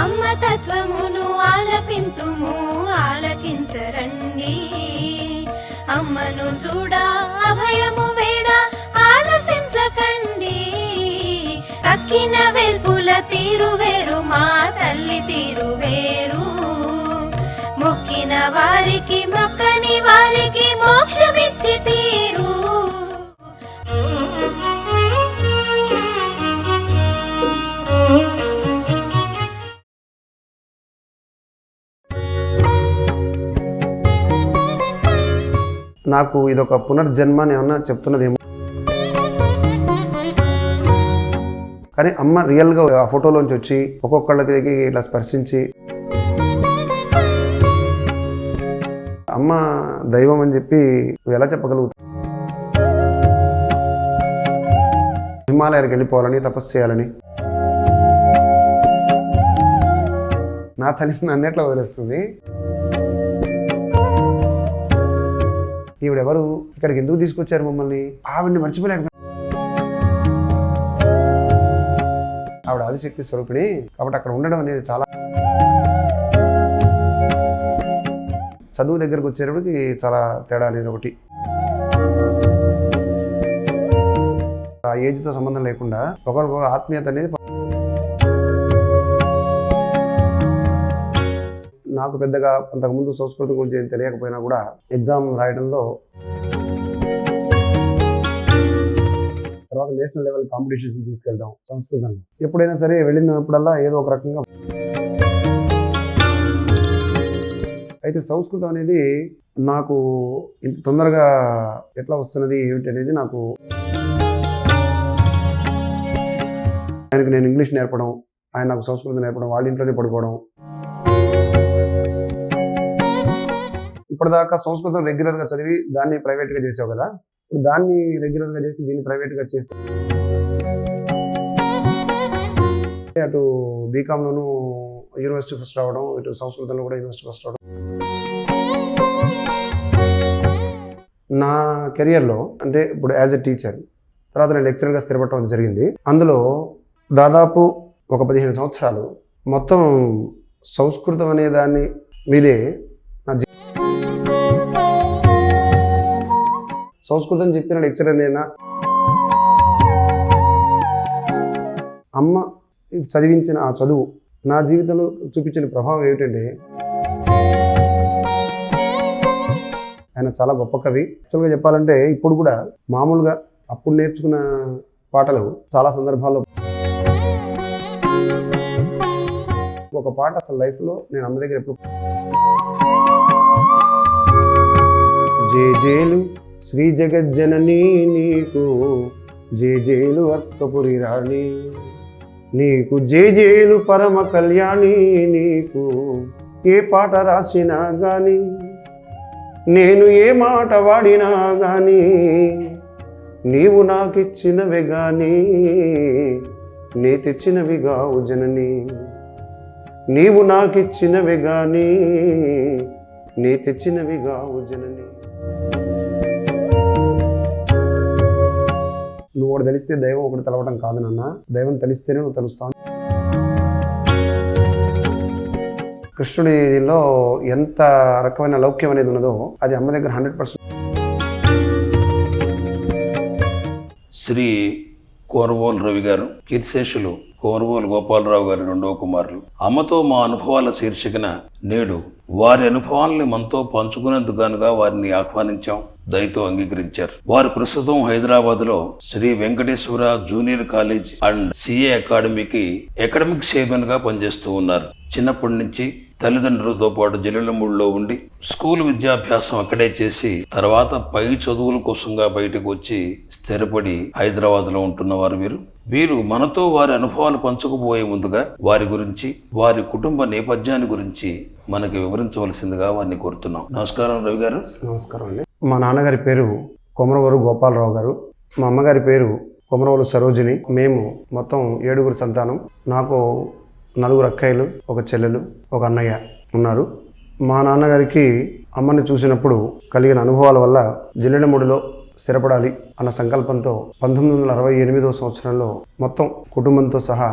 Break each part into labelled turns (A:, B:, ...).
A: అమ్మ తత్వమును ఆలపింతుము ఆలకించరండి, అమ్మను చూడ అభయము వేడ ఆలసించకండి. తక్కిన వెల్పుల తీరు వేరు, మా తల్లి తీరు వేరు. మొక్కిన వారికి మొక్కని వారికి మోక్షమిచ్చి తీరు.
B: నాకు ఇదొక పునర్జన్మ అని ఏమన్నా చెప్తున్నదేమో, కానీ అమ్మ రియల్గా ఆ ఫోటోలోంచి వచ్చి ఒక్కొక్కళ్ళకి ఇలా స్పర్శించి అమ్మ దైవం అని చెప్పి నువ్వు ఎలా చెప్పగలుగుతావు? హిమాలయాలకు వెళ్ళిపోవాలని తపస్సు చేయాలని నా తల్లి నన్నెట్లా వదిలేస్తుంది? ఈవిడెవరు, ఇక్కడికి ఎందుకు తీసుకొచ్చారు మమ్మల్ని? ఆవిడ్ని మర్చిపోలేక, ఆవిడ ఆదిశక్తి స్వరూపిణి కాబట్టి అక్కడ ఉండడం అనేది చాలా, చదువు దగ్గరకు వచ్చేటప్పటికి చాలా తేడా అనేది ఒకటి. ఆ ఏజ్తో సంబంధం లేకుండా ఒకరికొకరు ఆత్మీయత అనేది. నాకు పెద్దగా అంతకుముందు సంస్కృతి గురించి ఏం తెలియకపోయినా కూడా ఎగ్జామ్ రాయడంలో, తర్వాత నేషనల్ లెవెల్ కాంపిటీషన్స్ తీసుకెళ్ళడం సంస్కృతంలో, ఎప్పుడైనా సరే వెళ్ళినప్పుడల్లా ఏదో ఒక రకంగా. అయితే సంస్కృతం అనేది నాకు ఇంత తొందరగా ఎట్లా వస్తున్నది ఏమిటి అనేది నాకు, ఆయనకు నేను ఇంగ్లీష్ నేర్పడం, ఆయన నాకు సంస్కృతం నేర్పడం, వాళ్ళ ఇంట్లోనే పడుకోవడం. ఇప్పటిదాకా సంస్కృతం రెగ్యులర్గా చదివి దాన్ని ప్రైవేట్గా చేసావు కదా, ఇప్పుడు దాన్ని రెగ్యులర్గా చేసి దీన్ని ప్రైవేట్గా చేస్తే అటు బీకామ్లోనూ యూనివర్సిటీ ఫస్ట్ రావడం, ఇటు సంస్కృతంలో కూడా యూనివర్సిటీ ఫస్ట్ రావడం. నా కెరియర్లో అంటే ఇప్పుడు యాజ్ ఎ టీచర్, తర్వాత నేను లెక్చరర్గా స్థిరపడటం జరిగింది. అందులో దాదాపు ఒక 15 సంవత్సరాలు మొత్తం సంస్కృతం అనే దాన్ని మీదే నా సంస్కృతం చెప్పిన లెక్చరర్ నేనా, అమ్మ చదివించిన ఆ చదువు నా జీవితంలో చూపించిన ప్రభావం ఏమిటంటే, ఆయన చాలా గొప్ప కవి. యాక్చువల్గా చెప్పాలంటే ఇప్పుడు కూడా మామూలుగా అప్పుడు నేర్చుకున్న పాటలు చాలా సందర్భాల్లో, ఒక పాట అసలు లైఫ్లో నేను అమ్మ దగ్గర ఎప్పుడు, జేజేలు శ్రీ జగజ్జననీ నీకు జేజేలు అక్కపురి రాణి, నీకు జేజేలు పరమ కళ్యాణి, నీకు ఏ పాట రాసినా గాని, నేను ఏ మాట వాడినా గాని, నీవు నాకిచ్చినవే గాని నే తెచ్చినవి గావు జనని, నీవు నాకిచ్చినవే గాని నే తెచ్చినవి గావు జనని. నువ్వు ఒకటి తెలిస్తే దైవం ఒకటి తెలవడం కాదు నాన్న, దైవం తెలిస్తేనే నువ్వు తెలుస్తావు. కృష్ణుడిలో ఎంత రకమైన లౌక్యం అనేది ఉన్నదో అది అమ్మ దగ్గర 100%.
C: శ్రీ కోరవోలు రవి గారు, కీర్తిశేషులు కోరవోలు గోపాలరావు గారి 2వ కుమారులు. అమ్మతో మా అనుభవాల శీర్షికన నేడు వారి అనుభవాల్ని మనతో పంచుకునేందుకు గానుగా వారిని ఆహ్వానించాం. దయతో అంగీకరించారు. వారు ప్రస్తుతం హైదరాబాద్లో Shri Venkateswara junior college and CA అకాడమీకి అకాడమిక్ చైర్మన్ గా పనిచేస్తూ ఉన్నారు. చిన్నప్పటి నుంచి తల్లిదండ్రులతో పాటు జిల్లెలమూడిలో ఉండి స్కూల్ విద్యాభ్యాసం అక్కడే చేసి తర్వాత పై చదువుల కోసంగా బయటకు వచ్చి స్థిరపడి హైదరాబాద్లో ఉంటున్నవారు వీరు మనతో వారి అనుభవాలు పంచుకుపోయే ముందుగా వారి గురించి, వారి కుటుంబ నేపథ్యాన్ని గురించి మనకి వివరించవలసిందిగా వారిని కోరుతున్నాం. నమస్కారం రవి గారు.
B: నమస్కారం అండి. మా నాన్నగారి పేరు కొమరవోలు గోపాలరావు గారు, మా అమ్మగారి పేరు కొమరవోలు సరోజిని. మేము మొత్తం 7 సంతానం. నాకు 4 అక్కయ్యలు, 1 చెల్లెలు, 1 అన్నయ్య ఉన్నారు. మా నాన్నగారికి అమ్మని చూసినప్పుడు కలిగిన అనుభవాల వల్ల జిల్లెలమూడిలో స్థిరపడాలి అన్న సంకల్పంతో 1968వ సంవత్సరంలో మొత్తం కుటుంబంతో సహా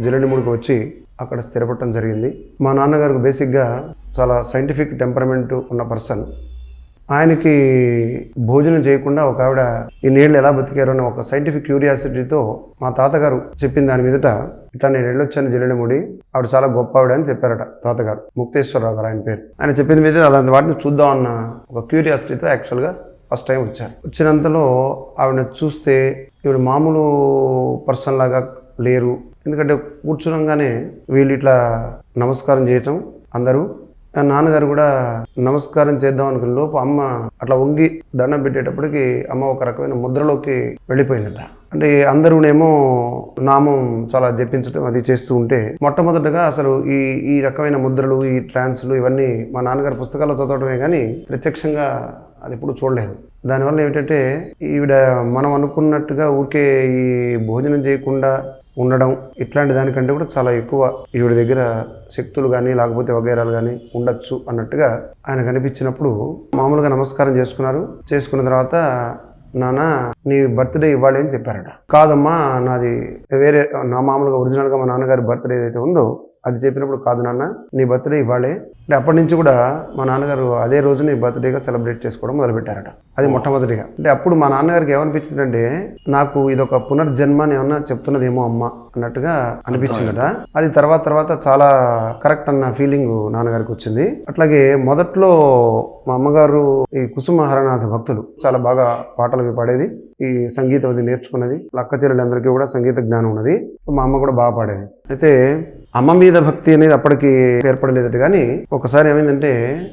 B: జిల్లెడిమూడికి వచ్చి అక్కడ స్థిరపడటం జరిగింది. మా నాన్నగారికి బేసిక్గా చాలా సైంటిఫిక్ టెంపరమెంట్ ఉన్న పర్సన్. ఆయనకి భోజనం చేయకుండా ఒక ఆవిడ ఇన్నేళ్ళు ఎలా బతికారు అనే ఒక సైంటిఫిక్ క్యూరియాసిటీతో మా తాతగారు చెప్పిన దాని మీదట ఇట్లా నేను వెళ్ళొచ్చాను జిల్లెడిమూడి, ఆవిడ చాలా గొప్ప ఆవిడ అని చెప్పారట తాతగారు. ముక్తేశ్వరరావు గారు ఆయన పేరు. ఆయన చెప్పిన మీద అలాంటి వాటిని చూద్దామన్న ఒక క్యూరియాసిటీతో యాక్చువల్గా ఫస్ట్ టైం వచ్చారు. వచ్చినంతలో ఆవిడ చూస్తే ఈవిడ మామూలు పర్సన్ లాగా లేరు. ఎందుకంటే కూర్చునగానే వీళ్ళు ఇట్లా నమస్కారం చేయటం అందరూ. నాన్నగారు కూడా నమస్కారం చేద్దాం అనుకున్న లోపు అమ్మ అట్లా వంగి దండం పెట్టేటప్పటికి అమ్మ ఒక రకమైన ముద్రలోకి వెళ్ళిపోయిందట. అంటే అందరూనేమో నామం చాలా జపించడం అది చేస్తూ ఉంటే మొట్టమొదటగా అసలు ఈ రకమైన ముద్రలు, ఈ ట్రాన్స్లు ఇవన్నీ మా నాన్నగారి పుస్తకాల్లో చదవడమే కానీ ప్రత్యక్షంగా అది ఎప్పుడు చూడలేదు. దానివల్ల ఏమిటంటే ఈవిడ మనం అనుకున్నట్టుగా ఊరికే ఈ భోజనం చేయకుండా ఉండడం ఇట్లాంటి దానికంటే కూడా చాలా ఎక్కువ ఈవిడ దగ్గర శక్తులు కానీ లేకపోతే వగైరాలు కానీ ఉండొచ్చు అన్నట్టుగా ఆయన కనిపించినప్పుడు మామూలుగా నమస్కారం చేసుకున్నారు. చేసుకున్న తర్వాత నాన్న నీ బర్త్డే ఇవ్వాలి అని చెప్పారట. కాదమ్మా నాది వేరే, నా మామూలుగా ఒరిజినల్గా మా నాన్నగారి బర్త్డే ఏదైతే ఉందో అది చెప్పినప్పుడు కాదు నాన్న నీ బర్త్డే ఇవ్వాలే అంటే అప్పటి నుంచి కూడా మా నాన్నగారు అదే రోజు నీ బర్త్డేగా సెలబ్రేట్ చేసుకోవడం మొదలుపెట్టారట. అది మొట్టమొదటిగా. అంటే అప్పుడు మా నాన్నగారికి ఏమనిపించిందంటే నాకు ఇదొక పునర్జన్మని ఏమన్నా చెప్తున్నదేమో అమ్మ అన్నట్టుగా అనిపించిందట. అది తర్వాత చాలా కరెక్ట్ అన్న ఫీలింగ్ నాన్నగారికి వచ్చింది. అట్లాగే మొదట్లో మా అమ్మగారు ఈ కుసుమ హరనాథ భక్తులు చాలా బాగా పాటలు అవి పాడేది, ఈ సంగీతం అది నేర్చుకున్నది. అక్క చెల్లెలందరికీ కూడా సంగీత జ్ఞానం ఉన్నది. మా అమ్మ కూడా బాగా పాడేది. అయితే అమ్మ మీద భక్తి అనేది అప్పటికి ఏర్పడలేదట. కానీ ఒకసారి ఏమైందంటే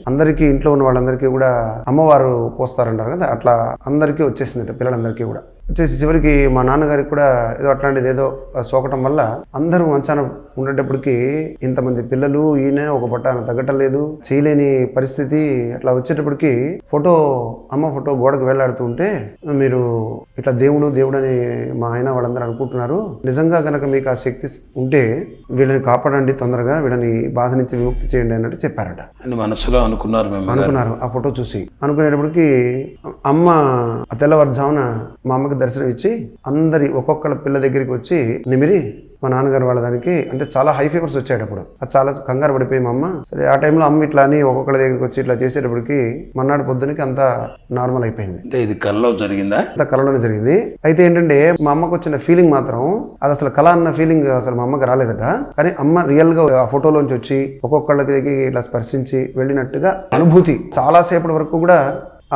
B: అందరికీ ఇంట్లో ఉన్న వాళ్ళందరికీ కూడా అమ్మవారు పోస్తారంటారు కదా, అట్లా అందరికీ వచ్చేసిందట, పిల్లలందరికీ కూడా వచ్చేసి చివరికి మా నాన్నగారికి కూడా ఏదో అట్లాంటిది ఏదో సోకటం వల్ల అందరూ మంచాన ఉండేటప్పటికి ఇంతమంది పిల్లలు ఈయన ఒక పట్టాన తగ్గటం లేదు, చేయలేని పరిస్థితి. అట్లా వచ్చేటప్పటికి అమ్మ ఫోటో గోడకు వేలాడుతూ ఉంటే మీరు ఇట్లా దేవుడు అని మా ఆయన వాళ్ళందరూ అనుకుంటున్నారు, నిజంగా కనుక మీకు ఆ శక్తి ఉంటే వీళ్ళని కాపాడండి, తొందరగా వీళ్ళని బాధ నుంచి విముక్తి చేయండి అన్నట్టు చెప్పారట.
C: మనసులో అనుకున్నారు
B: ఆ ఫోటో చూసి. అనుకునేటప్పటికి అమ్మ తెల్లవారుజామున మా అమ్మకి దర్శనం ఇచ్చి అందరి ఒక్కొక్కళ్ళ పిల్ల దగ్గరికి వచ్చి నిమిరి మా నాన్నగారు వాళ్ళ దానికి అంటే చాలా హై ఫీవర్స్ వచ్చేటప్పుడు అది చాలా కంగారు పడిపోయి మా అమ్మ. సరే ఆ టైంలో అమ్మ ఇట్లా అని ఒక్కొక్కళ్ళ దగ్గరికి వచ్చి ఇట్లా చేసేటప్పటికి మన్నాడు పొద్దునకి అంతా నార్మల్ అయిపోయింది.
C: అంటే ఇది కలలో జరిగిందా?
B: అంత కలలోనే జరిగింది. అయితే ఏంటంటే మా అమ్మకు వచ్చిన ఫీలింగ్ మాత్రం అది అసలు కళ అన్న ఫీలింగ్ అసలు మా అమ్మకి రాలేదట. కానీ అమ్మ రియల్ గా ఆ ఫోటోలోంచి వచ్చి ఒక్కొక్కళ్ళకి దగ్గర ఇట్లా స్పర్శించి వెళ్ళినట్టుగా అనుభూతి చాలా సేపటి వరకు కూడా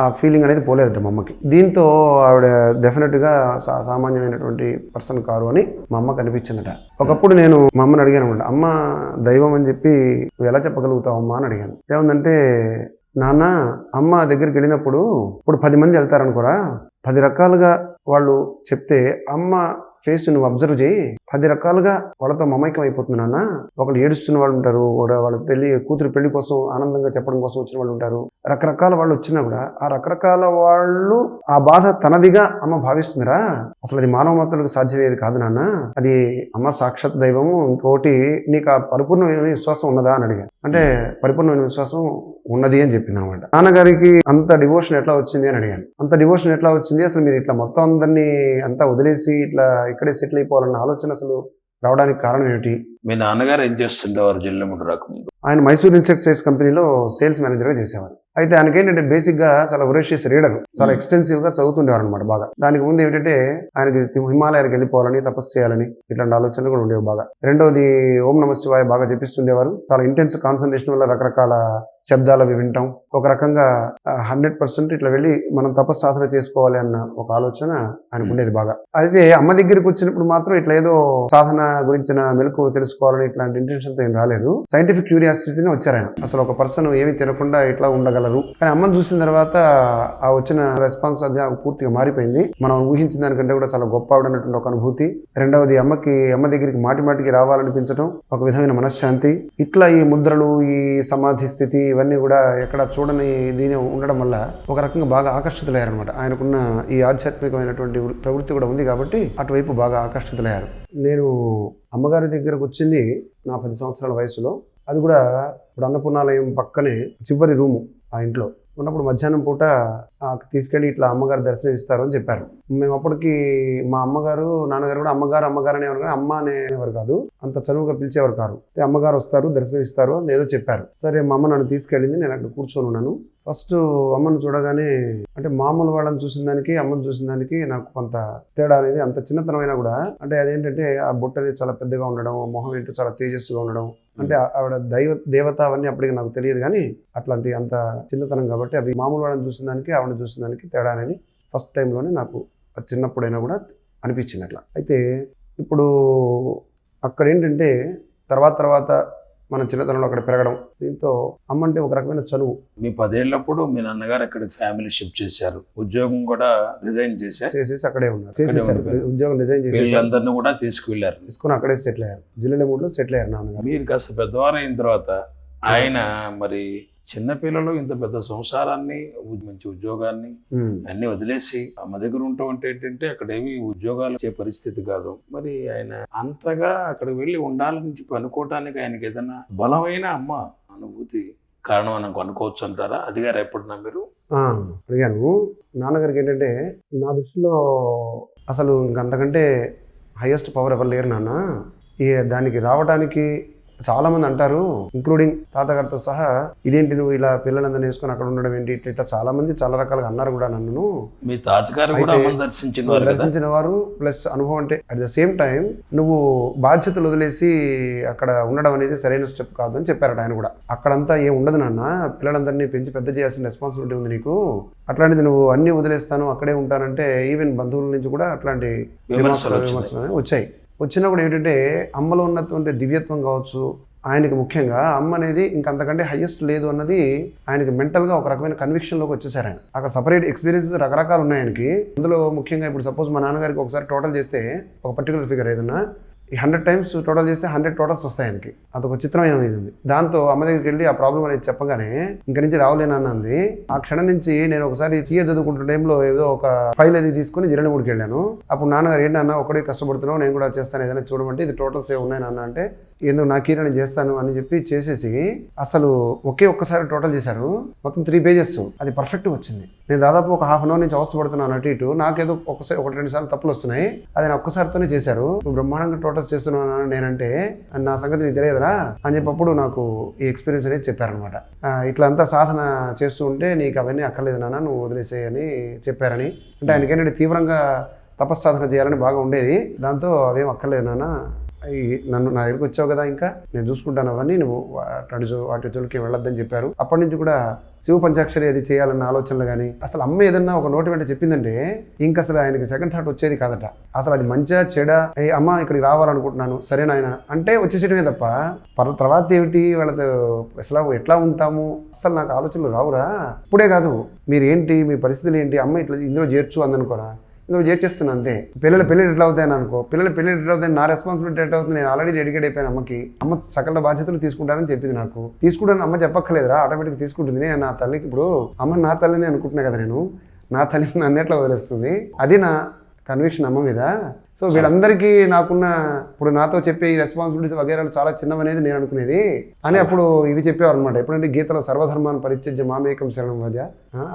B: ఆ ఫీలింగ్ అనేది పోలేదట మా అమ్మకి. దీంతో ఆవిడ డెఫినెట్గా సామాన్యమైనటువంటి పర్సన్ కారు అని మా అమ్మకి అనిపించిందట. ఒకప్పుడు నేను మా అమ్మని అడిగాను అనమాట, అమ్మ దైవం అని చెప్పి నువ్వు ఎలా చెప్పగలుగుతావు అమ్మా అని అడిగాను. ఏముందంటే నాన్న అమ్మ దగ్గరికి వెళ్ళినప్పుడు ఇప్పుడు 10 మంది వెళ్తారనుకోరా, 10 రకాలుగా వాళ్ళు చెప్తే అమ్మ ఫేస్ నువ్వు అబ్జర్వ్ చేయి, 10 రకాలుగా వాళ్ళతో మమైకం అయిపోతుంది నాన్న. ఒకళ్ళు ఏడుస్తున్న వాళ్ళు ఉంటారు, వాళ్ళ కూతురు పెళ్లి కోసం ఆనందంగా చెప్పడం కోసం వచ్చిన వాళ్ళు ఉంటారు, రకరకాల వాళ్ళు వచ్చినా కూడా ఆ రకరకాల వాళ్ళు ఆ బాధ తనదిగా అమ్మ భావిస్తుందిరా. అసలు అది మానవ మాత్రులకు సాధ్యమయ్యేది కాదు నాన్న, అది అమ్మ సాక్షాత్ దైవము. ఇంకోటి నీకు ఆ పరిపూర్ణమైన విశ్వాసం ఉన్నదా అని అడిగాను. అంటే పరిపూర్ణమైన విశ్వాసం ఉన్నది అని చెప్పింది అనమాట. నాన్నగారికి అంత డివోషన్ ఎట్లా వచ్చింది అని అడిగాను. అంత డివోషన్ ఎట్లా వచ్చింది, అసలు మీరు ఇట్లా మొత్తం అందరినీ అంతా వదిలేసి ఇట్లా ఇక్కడే సెటిల్ అయిపోవాలన్న ఆలోచన అసలు రావడానికి కారణం ఏమిటి?
C: మీ నాన్నగారు ఏం చేస్తుండేవారు జిల్లెడిమూడి రాకముందు?
B: ఆయన మైసూర్ ఇన్సెక్టిసైడ్స్ కంపెనీలో సేల్స్ మేనేజర్గా చేసేవారు. అయితే ఆయనకి ఏంటంటే బేసిక్గా చాలా వొరేషియస్ రీడర్, చాలా ఎక్స్టెన్సివ్గా చదువుతుండేవారు అనమాట బాగా. దానికి ముందు ఏమిటంటే ఆయనకి హిమాలయాలకు వెళ్ళిపోవాలని, తపస్సు చేయాలని ఇట్లాంటి ఆలోచనలు కూడా ఉండేవి బాగా. రెండవది ఓం నమ శివాయ బాగా జపిస్తుండేవారు. చాలా ఇంటెన్స్ కాన్సన్ట్రేషన్ వల్ల రకరకాల శబ్దాలు అవి వింటాం. ఒక రకంగా 100% ఇట్లా వెళ్ళి మనం తపస్సు సాధన చేసుకోవాలి అన్న ఒక ఆలోచన ఆయనకు ఉండేది బాగా. అయితే అమ్మ దగ్గరికి వచ్చినప్పుడు మాత్రం ఇట్లా ఏదో సాధన గురించిన మెలకు తెలుసుకోవాలని ఇట్లాంటి ఇంటెన్షన్తో ఏం రాలేదు. సైంటిఫిక్ క్యూరియాసిటీని వచ్చారు ఆయన. అసలు ఒక పర్సన్ ఏమి తినకుండా ఇట్లా ఉండగలరు కానీ అమ్మని చూసిన తర్వాత ఆ వచ్చిన రెస్పాన్స్ అది పూర్తిగా మారిపోయింది. మనం ఊహించిన దానికంటే కూడా చాలా గొప్ప ఆవిడన్నటువంటి ఒక అనుభూతి. రెండవది అమ్మ దగ్గరికి మాటిమాటికి రావాలనిపించడం, ఒక విధమైన మనశ్శాంతి. ఇట్లా ఈ ముద్రలు, ఈ సమాధి స్థితి ఇవన్నీ కూడా ఎక్కడ చూడని దీని ఉండడం వల్ల ఒక రకంగా బాగా ఆకర్షితులయ్యారనమాట. ఆయనకున్న ఈ ఆధ్యాత్మికమైనటువంటి ప్రవృత్తి కూడా ఉంది కాబట్టి అటువైపు బాగా ఆకర్షితులయ్యారు. నేను అమ్మగారి దగ్గరకు వచ్చింది నా 10 సంవత్సరాల వయసులో. అది కూడా ఇప్పుడు అన్నపూర్ణాలయం పక్కనే చివరి రూము ఆ ఇంట్లో. ఉన్నప్పుడు మధ్యాహ్నం పూట తీసుకెళ్ళి ఇట్లా అమ్మగారు దర్శనం ఇస్తారు అని చెప్పారు. మేము అప్పటికి మా అమ్మగారు నాన్నగారు కూడా అమ్మగారు అనేవారు కానీ అమ్మ అనేవారు కాదు, అంత చనువుగా పిలిచేవారు కాదు. అమ్మగారు వస్తారు దర్శనం ఇస్తారు అని ఏదో చెప్పారు. సరే మా అమ్మ నన్ను తీసుకెళ్ళింది, నేను అక్కడ కూర్చొని ఉన్నాను. ఫస్ట్ అమ్మను చూడగానే అంటే మామూలు వాళ్ళని చూసిన దానికి అమ్మను చూసిన దానికి నాకు కొంత తేడా అనేది, అంత చిన్నతనమైనా కూడా అంటే అదేంటంటే ఆ బొట్టు అనేది చాలా పెద్దగా ఉండడం, మొహం ఏంటో చాలా తేజస్సుగా ఉండడం, అంటే ఆవిడ దేవత అవన్నీ అప్పటికి నాకు తెలియదు కానీ అట్లాంటి అంత చిన్నతనం కాబట్టి అవి మామూలు వాళ్ళని చూసిన దానికి ఆవిడని చూసిన దానికి తేడా అనేది ఫస్ట్ టైంలోనే నాకు చిన్నప్పుడైనా కూడా అనిపించింది అట్లా. అయితే ఇప్పుడు అక్కడ ఏంటంటే తర్వాత మన చిన్నతనంలో అక్కడ పెరగడం, దీంతో అమ్మ అంటే ఒక రకమైన చనువు.
C: మీ 10 ఏళ్ళప్పుడు మీ నాన్నగారు అక్కడికి ఫ్యామిలీ షిఫ్ట్ చేశారు, ఉద్యోగం కూడా రిజైన్
B: చేసేసి అక్కడే ఉన్నారు, ఉద్యోగం రిజైన్ చేసి
C: అందరినీ కూడా తీసుకుని
B: అక్కడే సెటిల్ అయ్యారు. జిల్లెలమూడిలో సెటిల్ అయ్యారు నాన్నగారు.
C: మీరు కాస్త పెద్దవారు అయిన తర్వాత ఆయన మరి చిన్నపిల్లలు ఇంత పెద్ద సంసారాన్ని మంచి ఉద్యోగాన్ని అన్ని వదిలేసి అమ్మ దగ్గర ఉంటాం అంటే ఏంటంటే అక్కడ ఏమి ఉద్యోగాలు వచ్చే పరిస్థితి కాదు. మరి ఆయన అంతగా అక్కడికి వెళ్ళి ఉండాలని చెప్పి అనుకోవటానికి ఆయనకి ఏదైనా బలమైన అమ్మ అనుభూతి కారణం అని అనుకోవచ్చు అంటారా? అడిగారు ఎప్పుడన్నా మీరు?
B: అడిగాను. నాన్నగారికి ఏంటంటే నా దృష్టిలో అసలు ఇంకంతకంటే హైయెస్ట్ పవర్ ఎవరు లేరు నాన్న, దానికి రావడానికి చాలా మంది అంటారు, ఇంక్లూడింగ్ తాతగారితో సహా, ఇదేంటి నువ్వు ఇలా పిల్లలందరినీ వేసుకొని అక్కడ ఉండడం ఏంటి, ఇట్లా చాలా మంది చాలా రకాలుగా అన్నారు కూడా నన్ను.
C: మీ తాతగారు కూడా దర్శించిన
B: వారు ప్లస్ అనుభవం. అంటే అట్ ద సేమ్ టైం నువ్వు బాధ్యతలు వదిలేసి అక్కడ ఉండడం అనేది సరైన స్టెప్ కాదు అని చెప్పారట ఆయన కూడా. అక్కడంతా ఏం ఉండదు నాన్న, పిల్లలందరినీ పెంచి పెద్ద చేయాల్సిన రెస్పాన్సిబిలిటీ ఉంది నీకు, అట్లాంటిది నువ్వు అన్ని వదిలేస్తాను అక్కడే ఉంటానంటే ఈవెన్ బంధువుల నుంచి కూడా అట్లాంటి విమర్శలు వచ్చాయి. వచ్చినా కూడా ఏంటంటే అమ్మలో ఉన్నటువంటి దివ్యత్వం కావచ్చు, ఆయనకి ముఖ్యంగా అమ్మ అనేది ఇంకంతకంటే హైయెస్ట్ లేదు అన్నది ఆయనకి మెంటల్గా ఒక రకమైన కన్విక్షన్లోకి వచ్చేసారు. ఆయన అక్కడ సపరేట్ ఎక్స్పీరియన్సెస్ రకరకాలు ఉన్నాయి ఆయనకి. అందులో ముఖ్యంగా ఇప్పుడు సపోజ్ మా నాన్నగారికి ఒకసారి టోటల్ చేస్తే ఒక పర్టికులర్ ఫిగర్ ఏదన్నా 100 times టోటల్ చేస్తే 100 totals వస్తాయి ఆయనకి. అదొక చిత్రమైన ఇది ఉంది. దాంతో అమ్మ దగ్గరికి వెళ్ళి ఆ ప్రాబ్లం అనేది చెప్పగానే ఇంక నుంచి రావులేనన్నది. ఆ క్షణం నుంచి నేను ఒకసారి సీఏ చదువుకుంటున్న టైంలో ఏదో ఒక ఫైల్ అది తీసుకుని జిల్లెలమూడికి వెళ్ళాను. అప్పుడు నాన్నగారు ఏంటన్నా ఒకడే కష్టపడుతున్నావు, నేను కూడా చేస్తాను ఏదైనా చూడమంటే, ఇది టోటల్స్ ఏ ఉన్నాయి నాన్న అంటే, ఎందుకు నాకీ నేను చేస్తాను అని చెప్పి చేసేసి అసలు ఒక్కసారి టోటల్ చేశారు. మొత్తం 3 pages. అది పర్ఫెక్ట్ వచ్చింది. నేను దాదాపు ఒక 1/2 hour నుంచి అవస్థపడుతున్నాను అటు ఇటు. నాకేదో ఒకటి 2 సార్లు తప్పులు వస్తున్నాయి. అది నేను ఒక్కసారితోనే చేశారు. నువ్వు బ్రహ్మాండంగా టోటల్స్ చేస్తున్నాను నేనంటే నా సంగతి నీకు తెలియదురా అని చెప్పప్పుడు నాకు ఈ ఎక్స్పీరియన్స్ అనేది చెప్పారనమాట. ఇట్లా అంతా సాధన చేస్తూ ఉంటే నీకు అవన్నీ అక్కర్లేదు నాన్న, నువ్వు వదిలేసేయని చెప్పారని. అంటే ఆయనకేంటంటే తీవ్రంగా తపస్సాధన చేయాలని బాగా ఉండేది. దాంతో అవేం అక్కర్లేదు నాన్న, నా దగ్గరికి వచ్చావు కదా, ఇంకా నేను చూసుకుంటాను అవన్నీ, నువ్వు వాటి జోలికి వెళ్ళొద్దని చెప్పారు. అప్పటి నుంచి కూడా శివ పంచాక్షరి అది చేయాలన్న ఆలోచనలు కానీ, అసలు అమ్మ ఏదన్నా ఒక నోటి వెంట చెప్పిందంటే ఇంక అసలు ఆయనకి సెకండ్ థాట్ వచ్చేది కాదట. అసలు అది మంచిగా చెడా, అమ్మ ఇక్కడికి రావాలనుకుంటున్నాను సరేనాయన అంటే వచ్చేసేయడమే తప్ప తర్వాత ఏమిటి వాళ్ళతో అసలు ఎట్లా ఉంటాము అసలు నాకు ఆలోచనలు రావురా. ఇప్పుడే కాదు, మీరు ఏంటి మీ పరిస్థితులు ఏంటి, అమ్మ ఇట్లా ఇందులో చేర్చు అందనుకోరా, ఇందులో చేర్చేస్తున్నా అంతే. పెళ్ళి ఎట్లా అవుతాయని అనుకో, పిల్లలు ఎట్లా అవుతాయి, నా రెస్పాన్సిబిలిటీ ఎట్లా అవుతుంది, నేను ఆల్రెడీ డెడికేట్ అయిపోయాను అమ్మకి. అమ్మ సకల బాధ్యతలు తీసుకుంటానని చెప్పింది నాకు. తీసుకుంటాను అమ్మ చెప్పక్కర్లేదురా, ఆటోమేటిక్ తీసుకుంటుంది. నేను నా తల్లికి ఇప్పుడు అమ్మ నా తల్లిని అనుకుంటున్నా కదా, నేను నా తల్లిని నన్ను ఎట్లా వదిలేస్తుంది, అది నా కన్విక్షన్ అమ్మ మీద. సో వీళ్ళందరికీ నాకున్న ఇప్పుడు నాతో చెప్పే ఈ రెస్పాన్సిబిలిటీస్ వగేరాలు చాలా చిన్నవనేది నేను అనుకునేది అని అప్పుడు ఇవి చెప్పేవారు అనమాట. ఎప్పుడంటే గీతలో సర్వధర్మాన్ని పరిత్యజ్య మామేకం శరణం వజ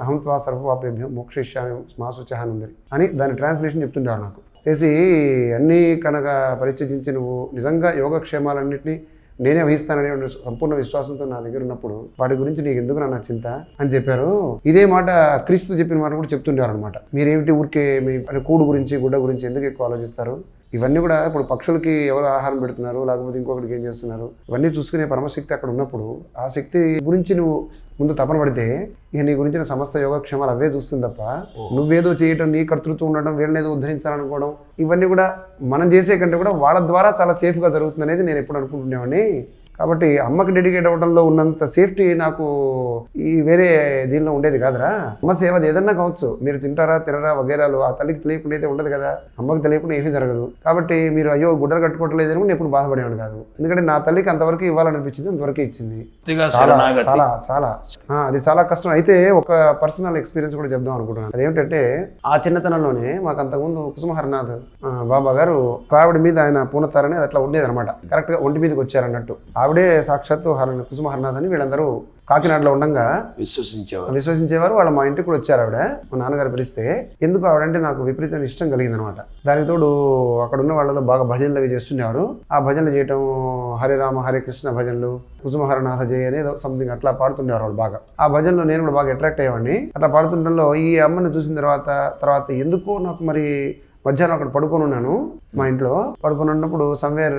B: అహం త్వా సర్వపాపేభ్యం మోక్షయిష్యామి మా శుచహానందరి అని దాని ట్రాన్స్లేషన్ చెప్తుంటారు నాకు. చేసి అన్నీ కనుక పరిత్యజించి నువ్వు నిజంగా యోగక్షేమాలన్నింటినీ నేనే వహిస్తాననే సంపూర్ణ విశ్వాసంతో నా దగ్గర ఉన్నప్పుడు వాటి గురించి నీకు ఎందుకు నా చింత అని చెప్పారు. ఇదే మాట క్రీస్తు చెప్పిన మాట కూడా చెప్తుంటారు అనమాట. మీరేమిటి ఊరికే మీ కూడు గురించి గుడ్డ గురించి ఎందుకు ఎక్కువ ఆలోచిస్తారు, ఇవన్నీ కూడా ఇప్పుడు పక్షులకి ఎవరు ఆహారం పెడుతున్నారు లేకపోతే ఇంకొకరికి ఏం చేస్తున్నారు, ఇవన్నీ చూసుకునే పరమశక్తి అక్కడ ఉన్నప్పుడు ఆ శక్తి గురించి నువ్వు ముందు తపన పడితే ఇక నీ గురించిన సమస్త యోగక్షేమాలు అవే చూస్తుంది తప్ప నువ్వేదో చేయటం, నీ కర్తృత్వం ఉండడం, వీళ్ళని ఏదో ఉద్ధరించాలనుకోవడం, ఇవన్నీ కూడా మనం చేసే కంటే కూడా వాళ్ళ ద్వారా చాలా సేఫ్గా జరుగుతుంది అనేది నేను ఎప్పుడు అనుకుంటున్నామని. కాబట్టి అమ్మకి డెడికేట్ అవ్వడంలో ఉన్నంత సేఫ్టీ నాకు ఈ వేరే దీనిలో ఉండేది కాదురా. అమ్మ సేవ ఏదన్నా కావచ్చు, మీరు తింటారా తినరా వగేరాలు ఆ తల్లికి తెలియకుండా అయితే ఉండదు కదా, అమ్మకి తెలియకుండా ఏమీ జరగదు. కాబట్టి మీరు అయ్యో గుడ్డలు కట్టుకోవట్లేదు అని ఎప్పుడు బాధపడేవాడు కాదు. ఎందుకంటే నా తల్లికి అంతవరకు ఇవ్వాలనిపించింది, అంతవరకే ఇచ్చింది. చాలా చాలా అది చాలా కష్టం. అయితే ఒక పర్సనల్ ఎక్స్పీరియన్స్ కూడా చెప్దాం అనుకుంటున్నాను. అదేమిటంటే ఆ చిన్నతనంలోనే మాకు అంతకుముందు కుసుమ హరినాథ్ బాబా గారు ఆవిడ మీద ఆయన పూనతారని అట్లా ఉండేది అనమాట. కరెక్ట్గా ఒంటి మీదకి వచ్చారన్నట్టు. ఆవిడే సాక్షాత్తు కుసుమ హరినాథ్ అని వీళ్ళందరూ కాకినాడలో ఉండగా
C: విశ్వసించేవారు.
B: వాళ్ళ మా ఇంటికి కూడా వచ్చారు ఆవిడ. మా నాన్నగారు పిలిస్తే ఎందుకు ఆవిడంటే నాకు విపరీతమైన ఇష్టం కలిగింది అనమాట. దానికి తోడు అక్కడ ఉన్న వాళ్ళలో బాగా భజనలు అవి చేస్తున్నారు. ఆ భజనలు చేయటం హరే రామ హరే కృష్ణ భజనలు, కుసుమహరనాథ జయ అనేది సంథింగ్ అట్లా పాడుతుండేవారు వాళ్ళు బాగా. ఆ భజనలో నేను కూడా బాగా అట్రాక్ట్ అయ్యేవాడిని. అట్లా పాడుతుండడంలో ఈ అమ్మని చూసిన తర్వాత ఎందుకో నాకు మరి మధ్యాహ్నం అక్కడ పడుకొని ఉన్నాను. మా ఇంట్లో పడుకొని ఉన్నప్పుడు సమ్వేర్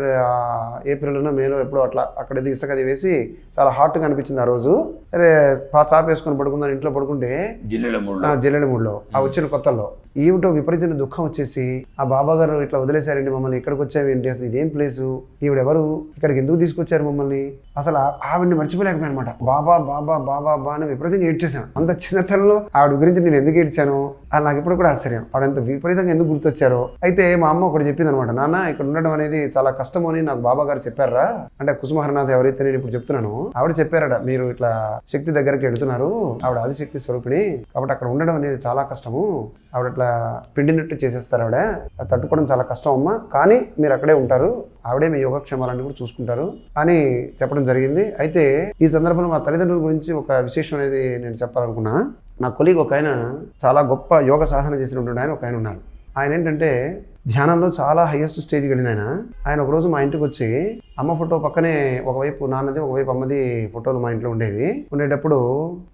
B: ఏప్రిల్లోనో మేలో ఎప్పుడో అట్లా అక్కడ ఇసుకది వేసి చాలా హాట్గా అనిపించింది ఆ రోజు. సరే చాప వేసుకొని పడుకుందాను ఇంట్లో పడుకుంటే జిల్లెల మూడులో ఆ వచ్చిన కొత్తల్లో ఏమిటో విపరీతమైన దుఃఖం వచ్చేసి ఆ బాబా గారు ఇట్లా వదిలేశారండి మమ్మల్ని, ఇక్కడికి వచ్చావేంటి, అసలు ఇదేం ప్లేసు, ఈవిడెవరు, ఇక్కడికి ఎందుకు తీసుకొచ్చారు మమ్మల్ని, అసలు ఆవిడని మర్చిపోలేకపోయాను అనమాట. బాబా బాబా బాబా బా అని విపరీతంగా ఏడ్చేశాను. అంత చిన్నతనంలో ఆవిడ గురించి నేను ఎందుకు ఏడ్చాను అది నాకు ఇప్పుడు కూడా ఆశ్చర్యం. ఆవిడంత విపరీతంగా ఎందుకు గుర్తొచ్చారో. అయితే మా అమ్మ ఒకటి చెప్పింది అనమాట, నాన్న ఇక్కడ ఉండడం అనేది చాలా కష్టం అని నాకు బాబా గారు చెప్పారా అంటే, కుసుమహరనాథ్ ఎవరైతే నేను ఇప్పుడు చెప్తున్నాను ఆవిడ చెప్పారట, మీరు ఇట్లా శక్తి దగ్గరికి వెళుతున్నారు, ఆవిడ ఆదిశక్తి స్వరూపిణి కాబట్టి అక్కడ ఉండడం అనేది చాలా కష్టము, ఆవిడ అట్లా పిండినట్టు చేసేస్తారు, ఆవిడ అది తట్టుకోవడం చాలా కష్టం అమ్మా, కానీ మీరు అక్కడే ఉంటారు, ఆవిడే మీ యోగక్షేమాలన్నీ కూడా చూసుకుంటారు అని చెప్పడం జరిగింది. అయితే ఈ సందర్భంలో మా తల్లిదండ్రుల గురించి ఒక విశేషం అనేది నేను చెప్పాలనుకున్నా. నా కొలీగ్ ఒక ఆయన చాలా గొప్ప యోగ సాధన చేసినటువంటి ఆయన ఒక ఆయన ఉన్నారు. ఆయన ఏంటంటే ధ్యానంలో చాలా హైయెస్ట్ స్టేజ్కి వెళ్ళిన ఆయన ఒకరోజు మా ఇంటికి వచ్చి అమ్మ ఫోటో పక్కనే ఒకవైపు నాన్నది ఒకవైపు అమ్మది ఫోటోలు మా ఇంట్లో ఉండేటప్పుడు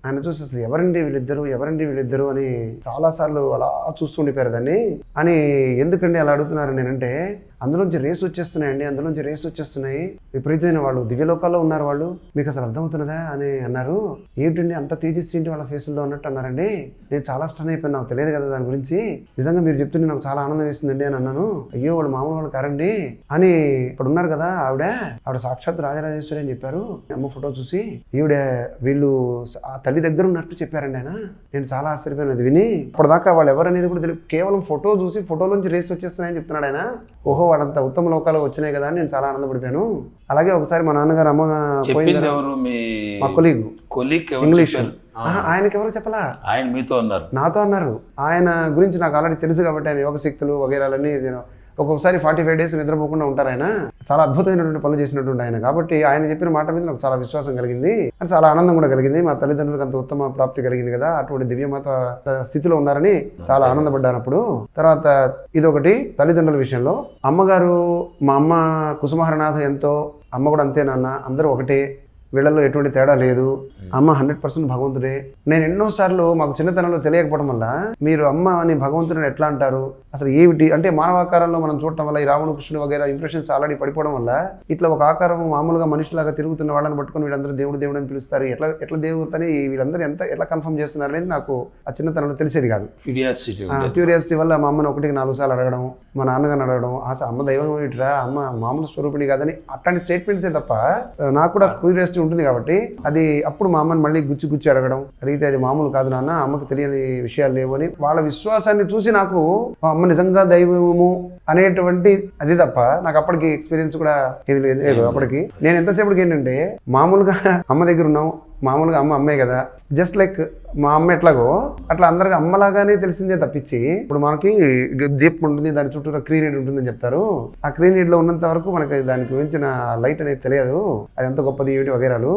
B: ఆయన చూసి అసలు ఎవరండి వీళ్ళిద్దరు అని చాలాసార్లు అలా చూస్తుండిపోయారు దాన్ని. అని ఎందుకండి అలా అడుగుతున్నారు నేనంటే, అందులోంచి రేస్ వచ్చేస్తున్నాయి, విపరీతమైన వాళ్ళు దివ్యలోకాల్లో ఉన్నారు వాళ్ళు, మీకు అసలు అర్థమవుతున్నదా అని అన్నారు. ఏంటండి అంత తేజస్సు ఏంటి వాళ్ళ ఫేసుల్లో అన్నట్టు అన్నారండి. నేను చాలా స్టన్ అయిపోయాను, నాకు తెలియదు కదా దాని గురించి, నిజంగా మీరు చెప్తుంటే నాకు చాలా ఆనందం వేస్తుందండి అని అన్నాను. అయ్యో వాళ్ళు మామూలు వాళ్ళు కారండి అని. ఇప్పుడు ఉన్నారు కదా ఆవిడ సాక్షాత్ రాజరాజేశ్వరి అని చెప్పారు. అమ్మ ఫోటో చూసి వీళ్ళు ఆ తల్లి దగ్గర ఉన్నట్టు చెప్పారండి ఆయన. నేను చాలా ఆశ్చర్యపోయాను అది విని. ఇప్పటిదాకా వాళ్ళు ఎవరనేది కూడా తెలియదు, కేవలం ఫోటో చూసి ఫోటోలోంచి రేస్ వచ్చేస్తున్నాయని చెప్తున్నాడు ఆయన. ఓహో వాళ్ళంతా ఉత్తమ లోకాలు వచ్చినాయి కదా అని నేను చాలా ఆనందపడిపోయాను. అలాగే ఒకసారి మా నాన్నగారు అమ్మ పోయింది, మా కొలీగ్ ఇంగ్లీష్, ఆయనకి ఎవరు చెప్పలా,
C: ఆయన మీతో అన్నారు,
B: నాతో అన్నారు. ఆయన గురించి నాకు ఆల్రెడీ తెలుసు కాబట్టి ఆయన యోగ శక్తులు వగేరాలన్నీ ఒక్కొక్కసారి 45 days నిద్రపోకుండా ఉంటారు. ఆయన చాలా అద్భుతమైనటువంటి పనులు చేసినటువంటి ఆయన కాబట్టి ఆయన చెప్పిన మాట మీద నాకు చాలా విశ్వాసం కలిగింది అని చాలా ఆనందం కూడా కలిగింది. మా తల్లిదండ్రులకు అంత ఉత్తమ ప్రాప్తి కలిగింది కదా, అటువంటి దివ్యమాత స్థితిలో ఉన్నారని చాలా ఆనందపడ్డాను అప్పుడు. తర్వాత ఇదొకటి తల్లిదండ్రుల విషయంలో. అమ్మగారు మా అమ్మ కుసుమహరనాథ ఎంతో, అమ్మ కూడా అంతే నాన్న, అందరూ ఒకటే, వీళ్ళల్లో ఎటువంటి తేడా లేదు. అమ్మ 100% భగవంతుడే. నేను ఎన్నోసార్లు మాకు చిన్నతనంలో తెలియకపోవడం వల్ల మీరు అమ్మ అని భగవంతుడిని ఎట్లా అంటారు, అసలు ఏమిటి అంటే మానవాకారంలో మనం చూడటం వల్ల ఈ రావణ కృష్ణుడు వగేరా ఇంప్రెషన్స్ ఆల్రెడీ పడిపోవడం వల్ల ఇట్లా ఒక ఆకారం మామూలుగా మనిషిలాగా తిరుగుతున్న వాళ్ళని పట్టుకుని వీళ్ళందరూ దేవుడు అని పిలుస్తారు, ఎట్లా దేవుతని వీళ్ళందరూ ఎట్లా కన్ఫర్మ్ చేస్తున్నారు అనేది నాకు ఆ చిన్నతనంలో తెలిసేది కాదు. క్యూరియాసిటీ వల్ల మా అమ్మని 1-4 సార్లు అడగడం, మా నాన్నగారిని అడగడం, అసలు అమ్మ దైవం ఏమిటిరా, అమ్మ మామూలు స్వరూపిణి కాదని అట్లాంటి స్టేట్మెంట్సే తప్ప నాకు కూడా క్యూరియాసిటీ ఉంటుంది కాబట్టి అది అప్పుడు మా అమ్మని మళ్ళీ గుచ్చి అడగడం, అడిగితే అది మామూలు కాదు నాన్న, అమ్మకి తెలియని విషయాలు లేవు అని వాళ్ళ విశ్వాసాన్ని చూసి నాకు అమ్మ నిజంగా దైవము అనేటువంటి అది తప్ప నాకు అప్పటికి ఎక్స్పీరియన్స్ కూడా ఏమి లేదు. అప్పటికి నేను ఎంతసేపటికి ఏంటంటే మామూలుగా అమ్మ దగ్గర ఉన్నాం, మామూలుగా అమ్మే కదా, జస్ట్ లైక్ మా అమ్మ ఎట్లాగో అట్లా అందరికి అమ్మలాగానే తెలిసిందే తప్పించి, ఇప్పుడు మనకి దీపం ఉంటుంది, దాని చుట్టూ క్రీన్ నీడ్ ఉంటుందని చెప్తారు, ఆ క్రీన్ నీడ్ లో ఉన్నంత వరకు మనకి దానికి గురించిన లైట్ అనేది తెలియదు, అది ఎంత గొప్పది ఏమిటి వగేరాలు.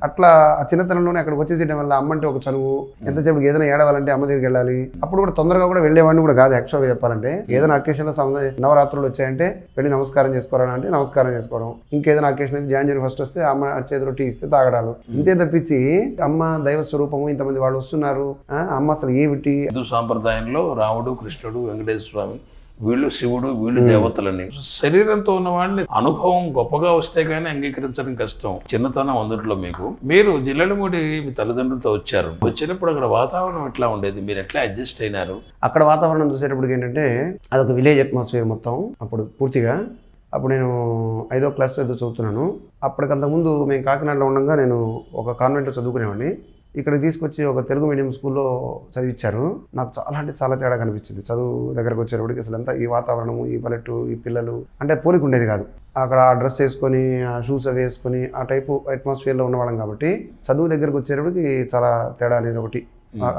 B: అట్లా ఆ చిన్నతనంలోనే అక్కడికి వచ్చేసేయడం వల్ల అమ్మ అంటే ఒక చనువు, ఎంతసేపు ఏదైనా ఏడవాలంటే అమ్మ దగ్గరికి వెళ్ళాలి. అప్పుడు కూడా తొందరగా కూడా వెళ్ళేవాడిని కూడా కాదు యాక్చువల్గా చెప్పాలంటే. ఏదైనా అకేషన్ లో నవరాత్రులు వచ్చాయంటే వెళ్ళి నమస్కారం చేసుకోవాలంటే నమస్కారం చేసుకోవడం, ఇంకేదైనా అకేషన్ అయితే January 1st వస్తే అమ్మ చేతిలో టీ ఇస్తే తాగడాలు, ఇంతే తప్పించి అమ్మ దైవ స్వరూపము ఇంతమంది వాళ్ళు వస్తున్నారు అమ్మ అసలు ఏమిటి.
C: హిందూ సాంప్రదాయంలో రాముడు, కృష్ణుడు, వెంకటేశ్వర స్వామి వీళ్ళు శివుడు, వీళ్ళు దేవతలని. శరీరంతో ఉన్న వాళ్ళని అనుభవం గొప్పగా వస్తే కానీ అంగీకరించడం కష్టం. చిన్నతనం అందుట్లో మీరు జిల్లెలమూడి మీ తల్లిదండ్రులతో వచ్చినప్పుడు అక్కడ వాతావరణం ఎట్లా ఉండేది, మీరు ఎట్లా అడ్జస్ట్ అయినారు?
B: అక్కడ వాతావరణం చూసేటప్పటికి ఏంటంటే అదొక విలేజ్ అట్మాస్ఫియర్ మొత్తం అప్పుడు పూర్తిగా. అప్పుడు నేను 5వ క్లాస్లో ఏదో చదువుతున్నాను. అప్పటికంతకుముందు మేము కాకినాడలో ఉండగా నేను ఒక కాన్వెంట్లో చదువుకునేవాడిని. ఇక్కడ తీసుకొచ్చి ఒక తెలుగు మీడియం స్కూల్లో చదివించారు. నాకు చాలా అంటే చాలా తేడా కనిపించింది. చదువు దగ్గరకు వచ్చేటప్పటికి అసలు అంతా ఈ వాతావరణము, ఈ పల్లెటూరు, ఈ పిల్లలు అంటే పోలిక ఉండేది కాదు. అక్కడ ఆ డ్రెస్ వేసుకొని, ఆ షూస్ అవి వేసుకొని ఆ టైపు అట్మాస్ఫియర్లో ఉన్నవాళ్ళం కాబట్టి చదువు దగ్గరకు వచ్చేటప్పటికి చాలా తేడా అనేది ఒకటి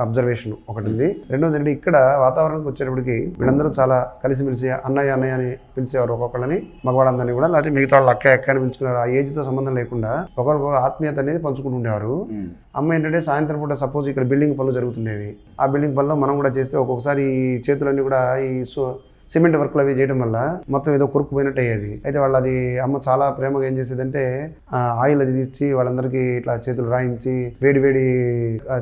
B: అబ్జర్వేషన్ ఒకటి ఉంది. రెండోది ఏంటంటే ఇక్కడ వాతావరణానికి వచ్చేటప్పటికి వీళ్ళందరూ చాలా కలిసిమెలిసి అన్నయ్య అన్నయ్య అని పిలిచేవారు ఒక్కొక్కళ్ళని, మగవాళ్ళందరినీ కూడా, లేకపోతే మిగతా వాళ్ళు అక్క అక్క అని పిలుచుకున్నారు. ఆ ఏజ్తో సంబంధం లేకుండా ఒకరికొకరు ఆత్మీయత అనేది పంచుకుంటూ ఉండేవారు. అమ్మ ఏంటంటే సాయంత్రం పూట సపోజ్ ఇక్కడ బిల్డింగ్ పనులు జరుగుతుండేవి, ఆ బిల్డింగ్ పనులు మనం కూడా చేస్తే ఒక్కొక్కసారి చేతులన్నీ కూడా ఈ సిమెంట్ వర్క్లు అవి చేయడం వల్ల మొత్తం ఏదో కొరుకుపోయినట్టు అయ్యేది. అయితే వాళ్ళు అది అమ్మ చాలా ప్రేమగా ఏం చేసేదంటే ఆయిల్ అది ఇచ్చి వాళ్ళందరికీ ఇట్లా చేతులు రాయించి వేడి వేడి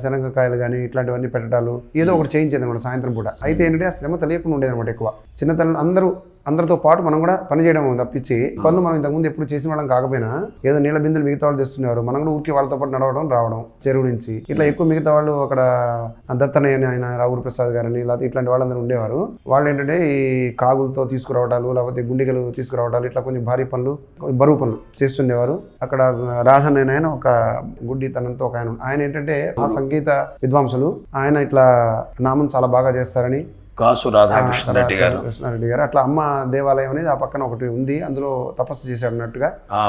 B: శనగకాయలు కానీ ఇట్లాంటివన్నీ పెట్టడాలు ఏదో ఒకటి చేయించేది అనమాట సాయంత్రం పూట. అయితే ఏంటంటే ఆ శ్రమ తెలియకుండా ఉండేది అనమాట. ఎక్కువ చిన్నతనం అందరితో పాటు మనం కూడా పని చేయడం తప్పించి పనులు మనం ఇంతకుముందు ఎప్పుడు చేసిన వాళ్ళం కాకపోయినా ఏదో నీళ్ళ బిందులు మిగతా వాళ్ళు తెస్తున్నారు, మనం కూడా ఊరికి వాళ్ళతో పాటు నడవడం రావడం చెరువు నుంచి ఇట్లా ఎక్కువ. మిగతా వాళ్ళు అక్కడ దత్తనయ్య అని ఆయన రావురు ప్రసాద్ గారని లేకపోతే ఇట్లాంటి వాళ్ళందరూ ఉండేవారు. వాళ్ళు ఏంటంటే ఈ కాగులతో తీసుకురావడాలు లేకపోతే గుండిగలు తీసుకురావడాలు ఇట్లా కొంచెం భారీ పనులు బరువు పనులు చేస్తుండేవారు. అక్కడ రాధన్ ఆయన ఒక గుడ్డి తనంతో ఒక ఆయన ఏంటంటే ఆ సంగీత విద్వాంసులు, ఆయన ఇట్లా నామం చాలా బాగా చేస్తారని
C: కాసు రాధాకృష్ణారెడ్డి
B: గారు అట్లా అమ్మ దేవాలయం అనేది ఆ పక్కన ఒకటి ఉంది, అందులో తపస్సు చేశాడు అన్నట్టుగా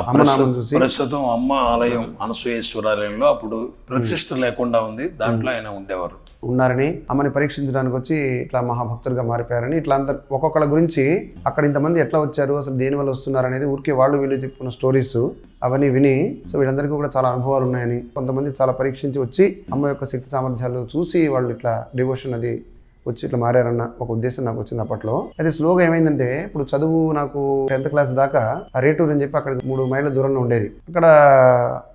B: అమ్మ నామం చూసి.
C: ప్రస్తుతం అమ్మ ఆలయం అనసూయేశ్వరాలయంలో అప్పుడు ప్రతిష్ట లేకుండా ఉంది, దాంట్లో ఆయన ఉన్నారని
B: అమ్మని పరీక్షించడానికి వచ్చి ఇట్లా మహాభక్తులుగా మారిపోయారని ఇట్లా అందరు ఒక్కొక్కళ్ళ గురించి అక్కడ ఇంతమంది ఎట్లా వచ్చారు, అసలు దేని వల్ల వస్తున్నారు అనేది ఊరికే వాళ్ళు వీళ్ళు చెప్పుకున్న స్టోరీస్ అవన్నీ విని సో వీళ్ళందరికీ కూడా చాలా అనుభవాలు ఉన్నాయని, కొంతమంది చాలా పరీక్షించి వచ్చి అమ్మ యొక్క శక్తి సామర్థ్యాలు చూసి వాళ్ళు ఇట్లా డివోషన్ అది వచ్చి ఇట్లా మారారన్న ఒక ఉద్దేశం నాకు వచ్చింది అప్పట్లో. అయితే స్లోగా ఏమైందంటే ఇప్పుడు చదువు నాకు 10th క్లాస్ దాకా ఆ రేటూరు అని చెప్పి అక్కడ 3 మైళ్ళ దూరంలో ఉండేది. అక్కడ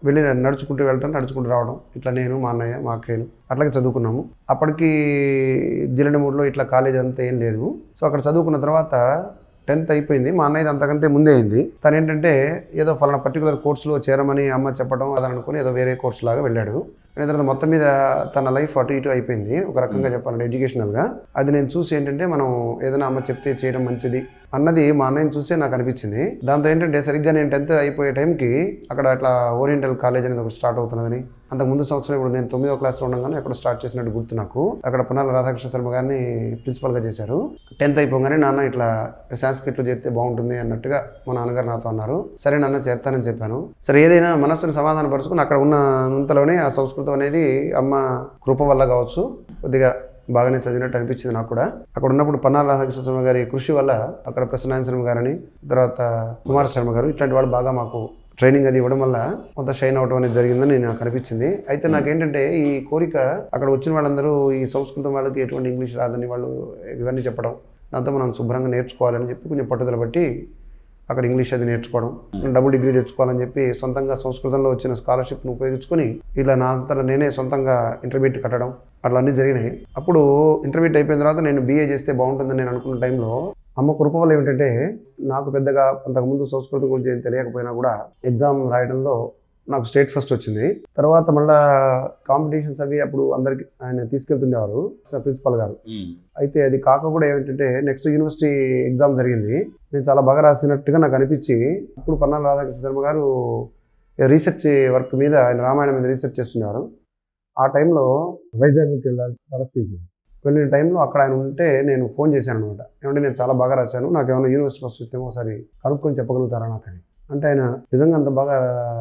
B: వెళ్ళి నడుచుకుంటూ వెళ్ళటం నడుచుకుంటూ రావడం ఇట్లా నేను మా అన్నయ్య మా అక్కయ్యలు అట్లాగే చదువుకున్నాము. అప్పటికి జిల్లెడమూడిలో ఇట్లా కాలేజ్ అంతా ఏం లేదు. సో అక్కడ చదువుకున్న తర్వాత 10th అయిపోయింది. మా అన్నయ్యది అంతకంటే ముందే అయింది. తను ఏంటంటే ఏదో ఫలానా పర్టికులర్ కోర్సులో చేరమని అమ్మ చెప్పడం అదని అనుకుని ఏదో వేరే కోర్సు లాగా వెళ్ళాడు. తర్వాత మొత్తం మీద తన లైఫ్ అటు ఇటు అయిపోయింది ఒక రకంగా చెప్పాలంటే ఎడ్యుకేషనల్గా. అది నేను చూసి ఏంటంటే మనం ఏదైనా అమ్మ చెప్తే చేయడం మంచిది అన్నది మా అన్నయ్యని చూసే నాకు అనిపించింది. దాంతో ఏంటంటే సరిగ్గా నేను 10th అయిపోయే టైంకి అక్కడ అట్లా ఓరియంటల్ కాలేజ్ అనేది ఒకటి స్టార్ట్ అవుతున్నదని, అంతకు ముందు సంవత్సరం ఇప్పుడు నేను 9వ క్లాస్లో ఉండగానే అక్కడ స్టార్ట్ చేసినట్టు గుర్తు నాకు. అక్కడ పునాల రాధాకృష్ణ శర్మ గారిని ప్రిన్సిపల్గా చేశారు. 10th అయిపోగానే నాన్న ఇట్లా సాంస్క్రిట్లో చేరితే బాగుంటుంది అన్నట్టుగా మా నాన్నగారు నాతో అన్నారు. సరే నాన్న చేరుతానని చెప్పాను. సరే ఏదైనా మనస్సును సమాధానపరుచుకుని అక్కడ ఉన్న అంతలోనే ఆ సంస్కృతం అనేది అమ్మ కృప వల్ల కావచ్చు కొద్దిగా బాగానే చదివినట్టు అనిపించింది నాకు కూడా. అక్కడ ఉన్నప్పుడు పన్నాల రాధాకృష్ణ శర్మ గారి కృషి వల్ల అక్కడ ప్రసన్నాయన శర్మ గారని తర్వాత కుమార్ శర్మ గారు ఇట్లాంటి వాళ్ళు బాగా మాకు ట్రైనింగ్ అది ఇవ్వడం వల్ల కొంత షైన్ అవడం అనేది జరిగిందని నాకు అనిపించింది. అయితే నాకేంటంటే ఈ కోరిక అక్కడ వచ్చిన వాళ్ళందరూ ఈ సంస్కృతం వాళ్ళకి ఎటువంటి ఇంగ్లీష్ రాదని వాళ్ళు ఇవన్నీ చెప్పడం, దాంతో మనం శుభ్రంగా నేర్చుకోవాలని చెప్పి కొంచెం పట్టుదల బట్టి అక్కడ ఇంగ్లీష్ అది నేర్చుకోవడం, డబుల్ డిగ్రీ తెచ్చుకోవాలని చెప్పి సొంతంగా సంస్కృతంలో వచ్చిన స్కాలర్షిప్ను ఉపయోగించుకొని ఇలా నా అంతా నేనే సొంతంగా ఇంటర్మీడియట్ కట్టడం అట్లా అన్నీ జరిగినాయి. అప్పుడు ఇంటర్మీడియట్ అయిపోయిన తర్వాత నేను BA చేస్తే బాగుంటుందని నేను అనుకున్న టైంలో అమ్మ కృప వల్ల ఏమిటంటే నాకు పెద్దగా అంతకుముందు సంస్కృతం గురించి ఏం తెలియకపోయినా కూడా ఎగ్జామ్ రాయడంలో నాకు స్టేట్ ఫస్ట్ వచ్చింది. తర్వాత మళ్ళీ కాంపిటీషన్స్ అవి అప్పుడు అందరికి ఆయన తీసుకెళ్తుండేవారు ప్రిన్సిపల్ గారు. అయితే అది కాక కూడా ఏమిటంటే నెక్స్ట్ యూనివర్సిటీ ఎగ్జామ్ జరిగింది, నేను చాలా బాగా రాసినట్టుగా నాకు అనిపించి అప్పుడు పన్నాల రాధాకృష్ణ శర్మ గారు రీసెర్చ్ వర్క్ మీద ఆయన రామాయణం మీద రీసెర్చ్ చేస్తున్నారు. ఆ టైంలో వైజాగ్కి వెళ్ళాలి పరిస్థితి. వెళ్ళిన టైంలో అక్కడ ఆయన ఉంటే నేను ఫోన్ చేశాను అనమాట. ఏమంటే నేను చాలా బాగా రాశాను, నాకు ఏమైనా యూనివర్సిటీ ఫస్ట్ వస్తే ఒకసారి కనుక్కొని చెప్పగలుగుతారా నాకని. అంటే ఆయన నిజంగా అంత బాగా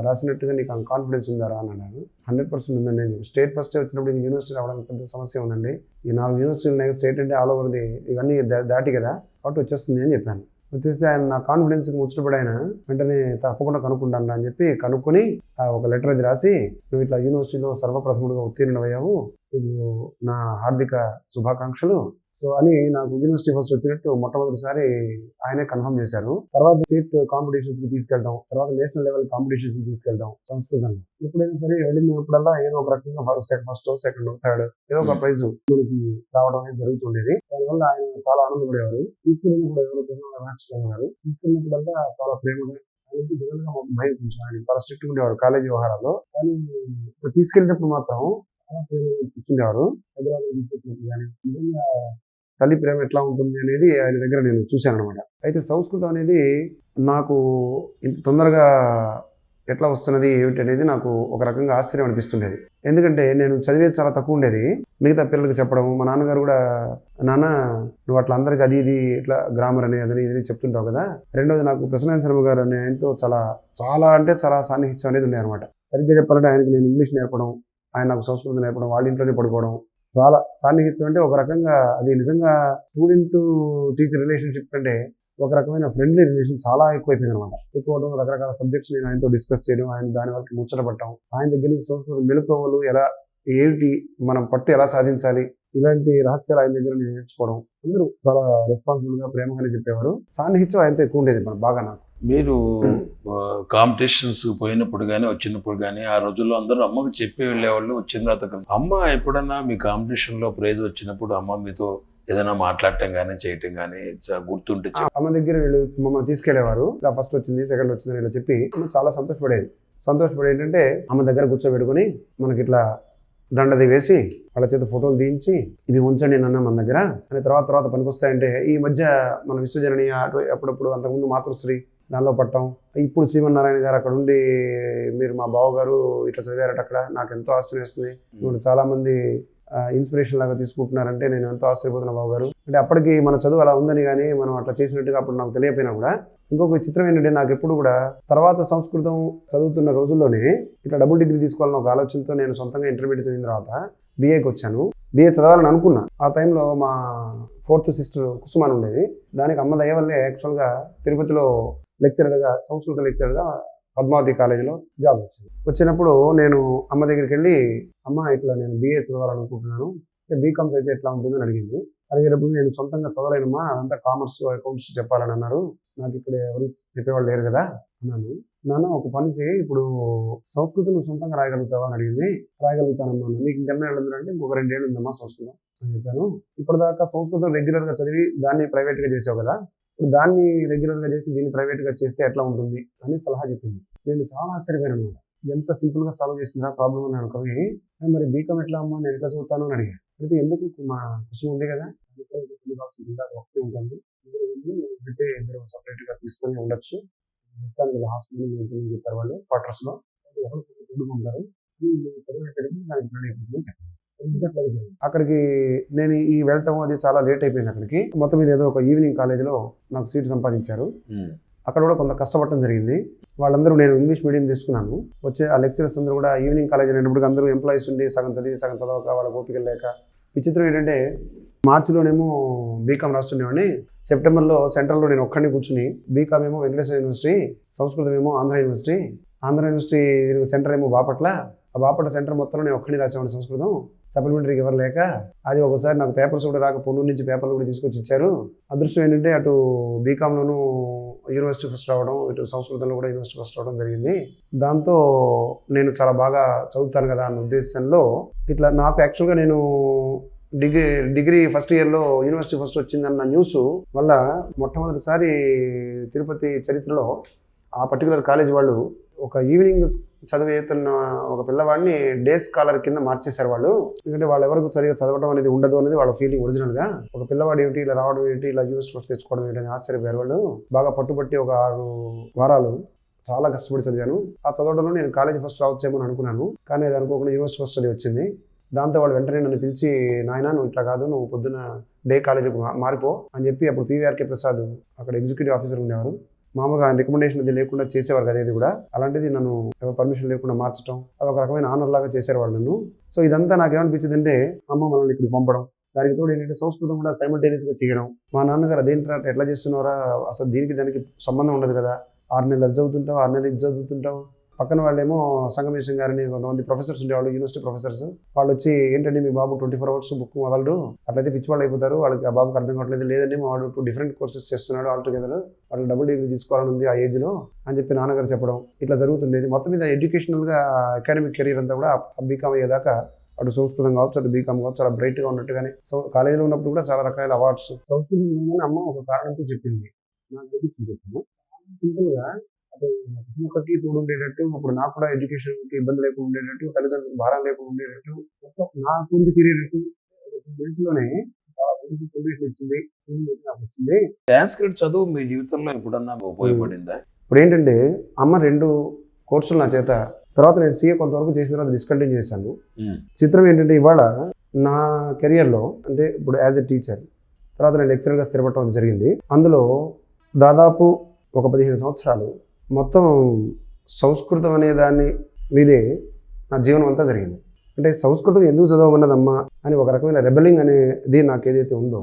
B: రాసినట్టుగా నీకు కాన్ఫిడెన్స్ ఉందారా అని అన్నారు. 100% ఉందండి అని చెప్పి. స్టేట్ ఫస్ట్ వచ్చినప్పుడు యూనివర్సిటీ రావడానికి పెద్ద సమస్య ఉందండి, ఈ 4 యూనివర్సిటీలు ఉన్నాయి, స్టేట్ అంటే ఆల్ ఓవర్ది ఇవన్నీ దాటి కదా కాబట్టి వచ్చేస్తుంది అని చెప్పాను. వచ్చేస్తే ఆయన నా కాన్ఫిడెన్స్కి ముచ్చటపడి ఆయన వెంటనే తప్పకుండా కనుక్కుంటాను అని చెప్పి కనుక్కొని ఒక లెటర్ అది రాసి నువ్వు ఇట్లా యూనివర్సిటీలో సర్వప్రథముడుగా ఉత్తీర్ణమయ్యావు, ఇది నా హార్దిక శుభాకాంక్షలు సో అని నాకు యూనివర్సిటీ ఫస్ట్ వచ్చినట్టు మొట్టమొదటిసారి ఆయనే కన్ఫర్మ్ చేశారు. తర్వాత స్టేట్ కాంపిటీషన్స్ కి తీసుకెళ్ళడం, తర్వాత నేషనల్ లెవెల్ కాంపిటీషన్స్ కి తీసుకెళ్ళడం సంస్కృతంలో. ఎప్పుడైనా సరే వెళ్ళినప్పుడల్లా ఏదో ఒక రకంగా ఫస్ట్ సెకండ్ థర్డ్ ఏదో ఒక ప్రైజ్ మనకి రావడం అనేది జరుగుతుండేది. దానివల్ల ఆయన చాలా ఆనందపడేవారు. తీసుకెళ్ళినప్పుడు ఎవరికైనా రాక్షసున్నారు తీసుకెళ్ళినప్పుడల్లా చాలా ప్రేమగా ఆయనకి జగన్గా భయం కొంచెం ఆయన చాలా స్ట్రిక్ట్ ఉండేవారు కాలేజీ వ్యవహారాల్లో. కానీ ఇప్పుడు తీసుకెళ్ళినప్పుడు మాత్రం చాలా ప్రేమగా చూస్తుండేవారు. హైదరాబాద్ తీసుకెళ్ళినప్పుడు కానీ నిజంగా తల్లి ప్రేమ ఎట్లా ఉంటుంది అనేది ఆయన దగ్గర నేను చూశాను అనమాట. అయితే సంస్కృతం అనేది నాకు ఇంత తొందరగా ఎట్లా వస్తున్నది ఏమిటి అనేది నాకు ఒక రకంగా ఆశ్చర్యం అనిపిస్తుండేది. ఎందుకంటే నేను చదివేది చాలా తక్కువ ఉండేది, మిగతా పిల్లలకి చెప్పడం. మా నాన్నగారు కూడా నాన్న నువ్వు అట్లా అందరికి అది ఇది ఇట్లా గ్రామర్ అని అదని ఇది చెప్తుంటావు కదా. రెండోది నాకు ప్రసన్నాయన శర్మ గారు అనే ఆయనతో చాలా అంటే చాలా సాన్నిహిత్యం అనేది ఉండే అనమాట. సరిగ్గా చెప్పాలంటే ఆయనకి నేను ఇంగ్లీష్ నేర్పడం, ఆయన నాకు సంస్కృతం నేర్పడం, వాళ్ళ ఇంట్లోనే పడుకోవడం, చాలా సాన్నిహిత్యం అంటే ఒక రకంగా అది నిజంగా స్టూడెంట్ టీచర్ రిలేషన్షిప్ అంటే ఒక రకమైన ఫ్రెండ్లీ రిలేషన్ చాలా ఎక్కువైపోయింది అనమాట. ఎక్కువ రకరకాల సబ్జెక్ట్స్ నేను ఆయనతో డిస్కస్ చేయడం, ఆయన దాని వరకు ముచ్చట పట్టడం, ఆయన దగ్గర నుంచి సంస్కృతి మెళుకువలు ఎలా ఏంటి మనం పట్టు ఎలా సాధించాలి ఇలాంటి రహస్యాలు ఆయన దగ్గర నేను నేర్చుకోవడం. అందరూ చాలా రెస్పాన్సిబుల్గా ప్రేమగానే చెప్పేవారు. సాన్నిహిత్యం ఆయనతో ఎక్కువ ఉండేది మన బాగా నాకు.
C: మీరు కాంపిటీషన్స్ పోయినప్పుడు కానీ వచ్చినప్పుడు కానీ ఆ రోజుల్లో అందరూ అమ్మకి చెప్పి వెళ్ళేవాళ్ళు. వచ్చిన తర్వాత అమ్మ ఎప్పుడన్నా మీ కాంపిటీషన్లో ప్రైజ్ వచ్చినప్పుడు అమ్మ మీతో ఏదైనా మాట్లాడటం కానీ చేయటం కానీ గుర్తుంటే
B: అమ్మ దగ్గర వీళ్ళు మమ్మల్ని తీసుకెళ్లేవారు. ఇలా ఫస్ట్ వచ్చింది, సెకండ్ వచ్చింది ఇలా చెప్పి అమ్మ చాలా సంతోషపడేది ఏంటంటే అమ్మ దగ్గర కూర్చోబెట్టుకుని మనకి ఇట్లా దండది వేసి వాళ్ళ చేత ఫోటోలు తీయించి ఇవి ఉంచండి నాన్న మన దగ్గర అని తర్వాత పనికొస్తాయంటే ఈ మధ్య మన విశ్వజనని అప్పుడప్పుడు అంతకుముందు మాతృశ్రీ దానిలో పట్టం. ఇప్పుడు శ్రీమన్నారాయణ గారు అక్కడ ఉండి మీరు మా బావగారు ఇట్లా చదివారట అక్కడ, నాకు ఎంతో ఆశ్చర్యం వేస్తుంది, ఇప్పుడు చాలా మంది ఇన్స్పిరేషన్ లాగా తీసుకుంటున్నారంటే నేను ఎంతో ఆశ్చర్యపోతున్నా బావగారు అంటే. అప్పటికి మన చదువు అలా ఉందని కానీ మనం అట్లా చేసినట్టుగా అప్పుడు నాకు తెలియపోయినా కూడా ఇంకొక చిత్రం ఏంటంటే నాకు ఎప్పుడు కూడా తర్వాత సంస్కృతం చదువుతున్న రోజుల్లోనే ఇట్లా డబుల్ డిగ్రీ తీసుకోవాలని ఒక ఆలోచనతో నేను సొంతంగా ఇంటర్మీడియట్ చదివిన తర్వాత బీఏకి వచ్చాను. బీఏ చదవాలని అనుకున్నా. ఆ టైంలో మా 4th సిస్టర్ కుసుమాన్ ఉండేది. దానికి అమ్మ దయ వల్లే యాక్చువల్గా తిరుపతిలో లెక్చరర్గా, సంస్కృత లెక్చరర్గా పద్మావతి కాలేజీలో జాబ్ వచ్చినప్పుడు నేను అమ్మ దగ్గరికి వెళ్ళి అమ్మ ఇట్లా నేను బీఏ చదవాలనుకుంటున్నాను, అంటే బీకామ్స్ అయితే ఎట్లా ఉంటుందని అడిగింది. అడిగేటప్పుడు నేను సొంతంగా చదవలేనమ్మా, అదంతా కామర్స్ అకౌంట్స్ చెప్పాలని అన్నారు, నాకు ఇక్కడ ఎవరు చెప్పేవాళ్ళు లేరు కదా అన్నాను. నాన్న ఒక పని చేయి, ఇప్పుడు సంస్కృతం నువ్వు సొంతంగా రాయగలుగుతావా అని అడిగింది. రాయగలుగుతానమ్మా. నీకు ఇంకెన్న ఏళ్ళంటే ఇంకొక 2 ఏళ్ళు ఉందమ్మా సంస్కృతం అని చెప్పాను. ఇప్పటిదాకా సంస్కృతం రెగ్యులర్గా చదివి దాన్ని ప్రైవేట్గా చేసావు కదా, ఇప్పుడు దాన్ని రెగ్యులర్గా చేసి దీన్ని ప్రైవేట్గా చేస్తే ఎట్లా ఉంటుంది అని సలహా చెప్పింది. నేను చాలా ఆశ్చర్యపోయాను అనమాట. ఎంత సింపుల్గా సాల్వ్ చేసిందా ప్రాబ్లం అని అనుకోని, మరి బీకామ్ ఎట్లా అమ్మా నేను ఎట్లా చదువుతాను అని అడిగాను. అయితే ఎందుకు మా కుసుమ ఉంది కదా ఒకటి ఉంటుంది, ఇద్దరు సపరేట్గా తీసుకొని ఉండొచ్చు, హాస్పిటల్ చెప్పారు వాళ్ళు క్వార్టర్స్లో ఉంటారు, అక్కడికి నేను ఈ వెళ్ళటం అది చాలా లేట్ అయిపోయింది. అక్కడికి మొత్తం మీద ఏదో ఒక ఈవినింగ్ కాలేజీలో నాకు సీట్ సంపాదించారు. అక్కడ కూడా కొంత కష్టపడటం జరిగింది. వాళ్ళందరూ నేను ఇంగ్లీష్ మీడియం తీసుకున్నాను. వచ్చే ఆ లెక్చరర్స్ అందరూ కూడా ఈవినింగ్ కాలేజ్ అనేటప్పుడు అందరూ ఎంప్లాయీస్ ఉండి సగం చదివి సగం చదవక వాళ్ళ ఓపిక లేక. విచిత్రం ఏంటంటే మార్చిలోనేమో బీకామ్ రాస్తుండేవాడిని, సెప్టెంబర్లో సెంట్రల్లో నేను ఒక్కడిని కూర్చుని బీకామ్ ఏమో వెంకటేశ్వర యూనివర్సిటీ, సంస్కృతం ఏమో ఆంధ్ర యూనివర్సిటీ సెంటర్ ఏమో బాపట్ల. ఆ బాపట్ల సెంటర్ మొత్తంలో నేను ఒక్కడిని రాసేవాడిని సంస్కృతం. సప్లిమెంటరీకి ఎవరు లేక అది ఒకసారి నాకు పేపర్స్ కూడా రాక పొన్నూరు నుంచి పేపర్లు కూడా తీసుకొచ్చి ఇచ్చారు. అదృష్టం ఏంటంటే అటు బీకామ్లోనూ యూనివర్సిటీ ఫస్ట్ రావడం, ఇటు సంస్కృతంలో కూడా యూనివర్సిటీ ఫస్ట్ రావడం జరిగింది. దాంతో నేను చాలా బాగా చదువుతాను కదా అన్న ఉద్దేశంలో ఇట్లా నాకు యాక్చువల్గా నేను డిగ్రీ ఫస్ట్ ఇయర్లో యూనివర్సిటీ ఫస్ట్ వచ్చిందన్న న్యూస్ వల్ల మొట్టమొదటిసారి తిరుపతి చరిత్రలో ఆ పర్టికులర్ కాలేజ్ వాళ్ళు ఒక ఈవినింగ్ చదివేతున్న ఒక పిల్లవాడిని డే స్కాలర్ కింద మార్చేశారు వాళ్ళు. ఎందుకంటే వాళ్ళు ఎవరికి సరిగా చదవడం అనేది ఉండదు అనేది వాళ్ళ ఫీలింగ్ ఒరిజినల్గా. ఒక పిల్లవాడు ఏమిటి ఇలా రావడం ఏంటి, ఇలా యూనివర్సిటీ తెచ్చుకోవడం ఏంటి అని ఆశ్చర్యపోయారు వాళ్ళు. బాగా పట్టుబట్టి ఒక 6 వారాలు చాలా కష్టపడి చదివాను. ఆ చదవడంలో నేను కాలేజ్ ఫస్ట్ రావచ్చేమో అని అనుకున్నాను, కానీ అది అనుకోకుండా యూనివర్సిటీ ఫస్ట్ అది వచ్చింది. దాంతో వాళ్ళు వెంటనే నన్ను పిలిచి, నాయన నువ్వు ఇట్లా కాదు, నువ్వు పొద్దున్న డే కాలేజీకి మారిపో అని చెప్పి, అప్పుడు PVRK ప్రసాద్ అక్కడ ఎగ్జిక్యూటివ్ ఆఫీసర్ ఉండేవారు. మామూలుగా రికమెండేషన్ అది లేకుండా చేసేవారు కదా ఇది కూడా. అలాంటిది నన్ను పర్మిషన్ లేకుండా మార్చడం అదొక రకమైన ఆనర్ లాగా చేశారు వాళ్ళు నన్ను. సో ఇదంతా నాకేమనిపించింది అంటే అమ్మ మనల్ని ఇక్కడికి పంపడం, దానికి తోడు ఏంటంటే సంస్కృతం కూడా సైమల్టేనియస్గా చేయడం. మా నాన్నగారు అదేంటారా ఎట్లా చేస్తున్నారా, అసలు దానికి సంబంధం ఉండదు కదా, 6 నెలలు అది చదువుతుంటావు, 6 నెలలు ఇది చదువుతుంటావు. పక్కన వాళ్ళేమో సంగమేశం గారిని కొంతమంది ప్రొఫెసర్స్ ఉండేవాళ్ళు, యూనివర్సిటీ ప్రొఫెసర్స్. వాళ్ళు వచ్చి ఏంటంటే మీ బాబు 24 hours బుక్ వదలడు, అట్లయితే పిచ్చి వాళ్ళు అయిపోతారు, వాళ్ళకి ఆ బాబుకి అర్థం కావట్లేదు. లేదండి మా వాడు 2 different కోర్సెస్ చేస్తున్నాడు ఆల్ టుగెదర్, వాళ్ళకి డబుల్ డిగ్రీ తీసుకోవాలని ఉంది ఆ ఏజ్లో అని చెప్పి నాన్నగారు చెప్పడం ఇట్లా జరుగుతుండేది. మొత్తం మీద ఎడ్యుకేషనల్గా అకాడమిక్ కెరీర్ అంతా కూడా బీకామ్ అయ్యేదాకా అటు సంస్కృతం కావచ్చు, అటు బీకామ్ కావచ్చు, చాలా బ్రైట్గా ఉన్నట్టుగానే. సో కాలేజీలో ఉన్నప్పుడు కూడా చాలా రకాల అవార్డ్స్. సంస్కృతం అమ్మ ఒక కారణంతో చెప్పింది, నాకు చెప్పాను సింపుల్గా. అటు కుటుంబకి తోడు ఉండేటట్టు, అప్పుడు నాకు కూడా ఎడ్యుకేషన్కి ఇబ్బంది లేకుండా ఉండేటట్టు, తల్లిదండ్రులకు భారం లేకుండా ఉండేటట్టు, మొత్తం నా కూడికి తిరిగేటట్టు లోనే వచ్చింది.
C: సాంస్క్రిట్ చదువు మీ జీవితంలో ఎప్పుడన్నా ఉపయోగపడిందా?
B: ఇప్పుడు ఏంటంటే అమ్మ 2 కోర్సులు నా చేత, తర్వాత నేను CA కొంతవరకు చేసిన తర్వాత డిస్కంటిన్యూ చేశాను. చిత్రం ఏంటంటే ఇవాళ నా కెరియర్లో అంటే ఇప్పుడు యాజ్ ఎ టీచర్ తర్వాత నేను లెక్చరర్గా స్థిరపడటం జరిగింది. అందులో దాదాపు ఒక 15 సంవత్సరాలు మొత్తం సంస్కృతం అనే దాని మీదే నా జీవనం అంతా జరిగింది. అంటే సంస్కృతం ఎందుకు చదవమన్నదమ్మా అని ఒక రకమైన రెబెలింగ్ అనేది నాకు ఏదైతే ఉందో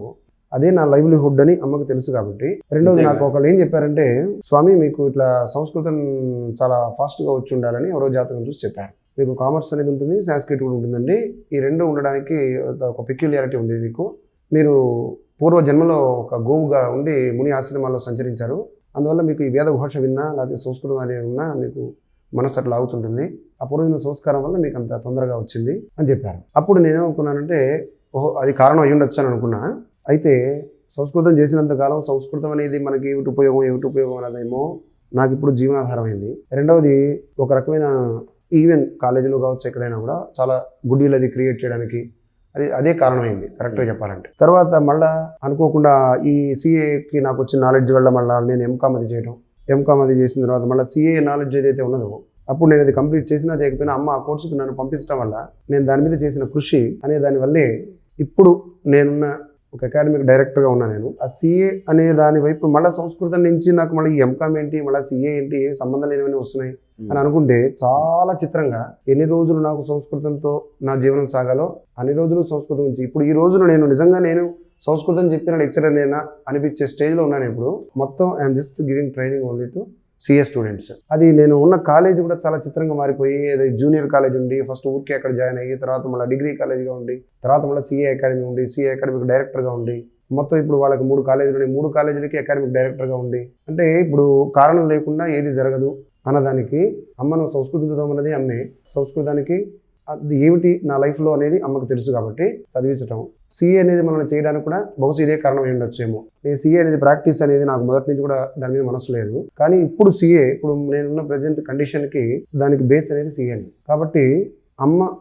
B: అదే నా లైవ్లీహుడ్ అని అమ్మకు తెలుసు కాబట్టి. రెండోది నాకు ఒకళ్ళు ఏం చెప్పారంటే, స్వామి మీకు ఇట్లా సంస్కృతం చాలా ఫాస్ట్గా వచ్చి ఉండాలని ఎవరో జాతకం చూసి చెప్పారు. మీకు కామర్స్ అనేది ఉంటుంది, సాంస్క్రిట్ కూడా ఉంటుందండి. ఈ రెండు ఉండడానికి ఒక పెక్యులారిటీ ఉంది మీకు. మీరు పూర్వ జన్మలో ఒక గోవుగా ఉండి ముని ఆశ్రమాల్లో సంచరించారు. అందువల్ల మీకు ఈ వేద ఘోష విన్నా లేకపోతే సంస్కృతం అనేది ఉన్నా మీకు మనసు అట్లా అవుతుంటుంది. ఆ పూర్వజన్మ సంస్కారం వల్ల మీకు అంత తొందరగా వచ్చింది అని చెప్పారు. అప్పుడు నేనేమనుకున్నానంటే, ఓహో అది కారణం అయ్యి ఉండొచ్చు అని అనుకున్నా. అయితే సంస్కృతం చేసినంతకాలం సంస్కృతం అనేది మనకి ఏమిటి ఉపయోగం అనేదేమో నాకు ఇప్పుడు జీవనాధారం అయింది. రెండవది ఒక రకమైన ఈవెన్ కాలేజీలో కావచ్చు ఎక్కడైనా కూడా చాలా గుడ్ విల్ అది క్రియేట్ చేయడానికి అదే కారణమైంది కరెక్ట్గా చెప్పాలంటే. తర్వాత మళ్ళీ అనుకోకుండా ఈ సిఏకి నాకు వచ్చిన నాలెడ్జ్ వల్ల మళ్ళీ నేను ఎంకామ్ అది చేయడం, ఎంకామ్ అది చేసిన తర్వాత మళ్ళీ సిఏ నాలెడ్జ్ ఏదైతే ఉన్నదో అప్పుడు నేను అది కంప్లీట్ చేసినా చేయకపోయినా అమ్మ ఆ కోర్సుకు నన్ను పంపించడం వల్ల నేను దాని మీద చేసిన కృషి అనే దానివల్లే ఇప్పుడు నేనున్న ఒక అకాడమిక్ డైరెక్టర్గా ఉన్నా. నేను ఆ సిఏ అనే దాని వైపు మళ్ళీ సంస్కృతం నుంచి నాకు మళ్ళీ ఎంకామ్ ఏంటి మళ్ళీ సిఏ ఏంటి ఏ సంబంధం లేనివన్నీ వస్తున్నాయి అని అనుకుంటే చాలా చిత్రంగా ఎన్ని రోజులు నాకు సంస్కృతంతో నా జీవనం సాగాలో అన్ని రోజులు సంస్కృతం నుంచి ఇప్పుడు ఈ రోజున నేను నిజంగా నేను సంస్కృతం చెప్పిన లెక్చరర్ నేనా అనిపించే స్టేజ్లో ఉన్నాను. ఇప్పుడు మొత్తం I'm just giving training only to CA students. అది నేను ఉన్న కాలేజ్ కూడా చాలా చిత్రంగా మారిపోయి ఏదో జూనియర్ కాలేజ్ ఉండి ఫస్ట్ ఊరికే అక్కడ జాయిన్ అయ్యి తర్వాత మళ్ళీ డిగ్రీ కాలేజ్గా ఉండి తర్వాత మళ్ళీ సిఏ అకాడమీ ఉండి సిఏ అకాడమిక్ డైరెక్టర్గా ఉండి మొత్తం ఇప్పుడు వాళ్ళకి 3 కాలేజీలు ఉన్నాయి. 3 కాలేజీలకి అకాడమిక్ డైరెక్టర్గా ఉండి అంటే ఇప్పుడు కారణం లేకుండా ఏది జరగదు అన్నదానికి అమ్మను సంస్కృతం చదవమన్నది అమ్మే. సంస్కృతానికి అది ఏమిటి నా లైఫ్లో అనేది అమ్మకు తెలుసు కాబట్టి చదివించటం. సిఏ అనేది మనం చేయడానికి కూడా బహుశా ఇదే కారణం అయి ఉండొచ్చేమో. నేను సిఏ అనేది ప్రాక్టీస్ అనేది నాకు మొదటి నుంచి కూడా దాని మీద మనసు లేదు. కానీ ఇప్పుడు సిఏ ఇప్పుడు నేనున్న ప్రజెంట్ కండిషన్కి దానికి బేస్ అనేది సిఏ. కాబట్టి అమ్మ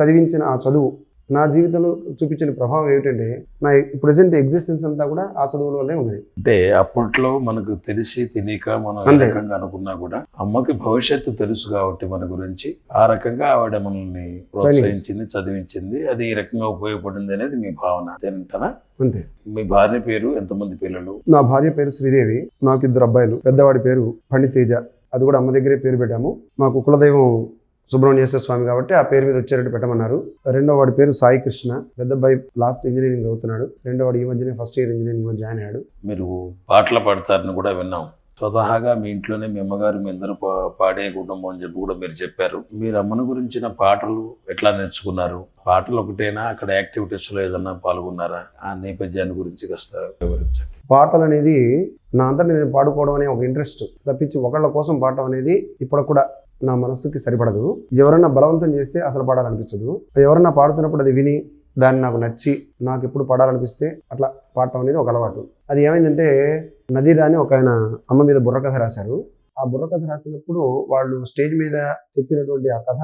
B: చదివించిన ఆ చదువు నా జీవితంలో చూపించిన ప్రభావం ఏమిటంటే నా ప్రజెంట్ ఎగ్జిస్టెన్స్ అంతా కూడా ఆ చదువుల వల్లే ఉంది.
C: అంటే అప్పట్లో మనకు తెలిసి తెలియక మనం ఏ రకంగా అనుకున్నా కూడా అమ్మకి భవిష్యత్తు తెలుసు కాబట్టి మన గురించి ఆ రకంగా ఆవిడ మనల్ని ప్రోత్సహించింది, చదివించింది. అది ఈ రకంగా ఉపయోగపడింది అనేది మీ భావన అంతేనంటారా?
B: అంతే.
C: మీ భార్య పేరు, ఎంతమంది పిల్లలు?
B: నా భార్య పేరు శ్రీదేవి, నాకు 2 అబ్బాయిలు. పెద్దవాడి పేరు పండితేజ, అది కూడా అమ్మ దగ్గరే పేరు పెట్టాము. మాకు కులదైవం సుబ్రహ్మణ్యేశ్వర స్వామి కాబట్టి ఆ పేరు మీద వచ్చేటట్టు పెట్టమన్నారు. రెండో వాడి పేరు సాయి కృష్ణ, పెద్ద అబ్బాయి లాస్ట్ ఇంజనీరింగ్ చదువుతున్నాడు. రెండో వాడు ఈ మధ్యనే ఫస్ట్ ఇయర్ ఇంజనీరింగ్ లో జాయిన్ అయ్యాడు.
C: మీరు పాటలు పాడతారని కూడా విన్నాం. స్వతహాగా మీ ఇంట్లోనే మీ అమ్మగారు మీ అందరూ పాడే కుటుంబం అని చెప్పి కూడా మీరు చెప్పారు. మీరు అమ్మను గురించిన పాటలు ఎట్లా నేర్చుకున్నారు? పాటలు ఒకటేనా, అక్కడ యాక్టివిటీస్లో ఏదన్నా పాల్గొన్నారా? ఆ నేపథ్యాన్ని గురించి కాస్త వివరించండి.
B: పాటలు అనేది నా అంతా నేను పాడుకోవడం అనే ఒక ఇంట్రెస్ట్ తప్పించి ఒకళ్ళ కోసం పాడటం అనేది ఇప్పుడు కూడా నా మనసుకి సరిపడదు. ఎవరన్నా బలవంతం చేస్తే అసలు పాడాలనిపించదు. ఎవరన్నా పాడుతున్నప్పుడు అది విని దాన్ని నాకు నచ్చి నాకు ఎప్పుడు పాడాలనిపిస్తే అట్లా పాడటం అనేది ఒక అలవాటు. అది ఏమైందంటే నదీరా అని ఒక ఆయన అమ్మ మీద బుర్రకథ రాశారు. ఆ బుర్రకథ రాసినప్పుడు వాళ్ళు స్టేజ్ మీద చెప్పినటువంటి ఆ కథ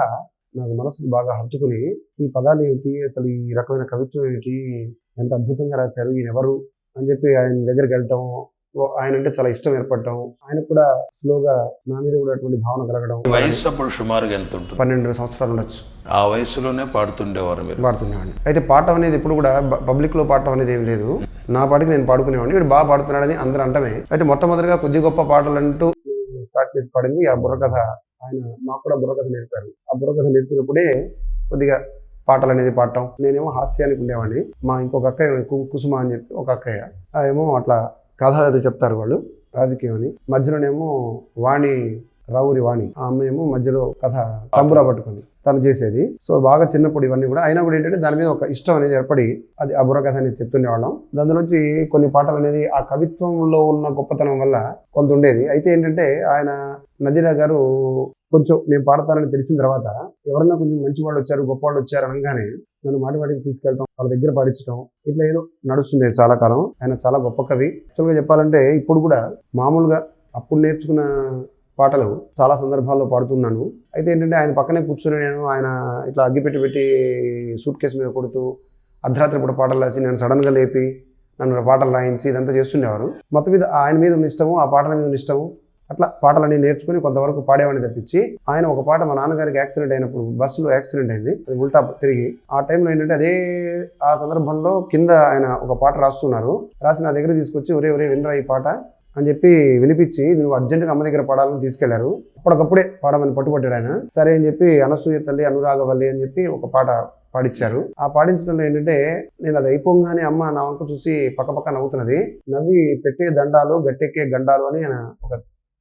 B: నాకు మనసుకు బాగా హత్తుకుని ఈ పదాలు ఏమిటి, అసలు ఈ రకమైన కవిత్వం ఏమిటి, ఎంత అద్భుతంగా రాశారు, ఈయన ఎవరు అని చెప్పి ఆయన దగ్గరికి వెళ్ళటం, ఆయన అంటే చాలా ఇష్టం ఏర్పడటం, ఆయనకు కూడా స్లోగా నా మీద కూడా అటువంటి భావన కలగడం.
C: వయసు అప్పుడు సుమారుగా ఎంత ఉంటుంది?
B: 12 సంవత్సరాలు ఉండొచ్చు.
C: ఆ వయసులోనే పాడుతుండేవారు మీరు?
B: పాడుతుండేవాడిని. అయితే పాడటం అనేది ఎప్పుడు కూడా పబ్లిక్లో పాడటం అనేది ఏం లేదు. నా పాటికి నేను పాడుకునేవాడిని. వీడు బాగా పాడుతున్నాడని అందరూ అంటమే. అయితే మొట్టమొదటిగా కొద్ది గొప్ప పాటలు అంటూ స్టార్ట్ చేసి పాడింది ఆ బుర్రకథ. ఆయన మాకు కూడా బుర్రకథ నేర్పారు. ఆ బుర్రకథ నేర్పినప్పుడే కొద్దిగా పాటలు అనేది పాడటం. నేనేమో హాస్యానికి ఉండేవాడిని. మా ఇంకొక అక్కయ్య కుసుమ అని చెప్పి ఒక అక్కయ్య ఏమో అట్లా కథ ఏదో చెప్తారు వాళ్ళు, రాజకీయం అని. మధ్యలోనేమో వాణి, రావురి వాణి, ఆ అమ్మ ఏమో మధ్యలో కథ తంబురా పట్టుకొని తను చేసేది. సో బాగా చిన్నప్పుడు ఇవన్నీ కూడా అయినా కూడా ఏంటంటే దాని మీద ఒక ఇష్టం అనేది ఏర్పడి అది ఆ బుర్ర కథ అనేది చెప్తుండేవాళ్ళం. దానిలోంచి కొన్ని పాటలు అనేది ఆ కవిత్వంలో ఉన్న గొప్పతనం వల్ల కొంత ఉండేది. అయితే ఏంటంటే ఆయన నదీరా గారు కొంచెం నేను పాడతానని తెలిసిన తర్వాత ఎవరన్నా కొంచెం మంచి వాళ్ళు వచ్చారు, గొప్ప వాళ్ళు వచ్చారు అనగానే నన్ను మాటికి తీసుకెళ్ళటం, వాళ్ళ దగ్గర పాడించడం, ఇట్లా ఏదో నడుస్తుండేది చాలా కాలం. ఆయన చాలా గొప్ప కవి. యాక్చువల్గా చెప్పాలంటే ఇప్పుడు కూడా మామూలుగా అప్పుడు నేర్చుకున్న పాటలు చాలా సందర్భాల్లో పాడుతున్నాను. అయితే ఏంటంటే ఆయన పక్కనే కూర్చొని నేను ఆయన ఇట్లా అగ్గిపెట్టి సూట్ కేసు మీద కొడుతూ అర్ధరాత్రి పూట పాటలు రాసి నేను సడన్గా లేపి నన్ను పాటలు రాయించి ఇదంతా చేస్తుండేవారు. మొత్తం మీద ఆయన మీద ఉన్న ఇష్టము, ఆ పాటల మీద ఉన్న ఇష్టము, అట్లా పాటలన్నీ నేర్చుకుని కొంతవరకు పాడేవాడిని తప్పించి ఆయన ఒక పాట మా నాన్నగారికి యాక్సిడెంట్ అయినప్పుడు బస్సులో యాక్సిడెంట్ అయింది, అది ఉల్టా తిరిగి. ఆ టైంలో ఏంటంటే అదే ఆ సందర్భంలో కింద ఆయన ఒక పాట రాస్తున్నారు. రాసి నా దగ్గర తీసుకొచ్చి ఒరే వినరా ఈ పాట, అని చెప్పి వినిపించి నువ్వు అర్జెంటుగా అమ్మ దగ్గర పాడాలని తీసుకెళ్లారు. అప్పటికప్పుడే పాడమని పట్టుబట్టాడు ఆయన. సరే అని చెప్పి అనసూయ తల్లి అనురాగవల్లి అని చెప్పి ఒక పాట పాడించారు. ఆ పాడించడంలో ఏంటంటే నేను అది అయిపోగానే అమ్మ నా వంక చూసి పక్కపక్క నవ్వుతున్నది. నవ్వి పెట్టే దండాలు గట్టెక్కే గండాలు అని ఆయన ఒక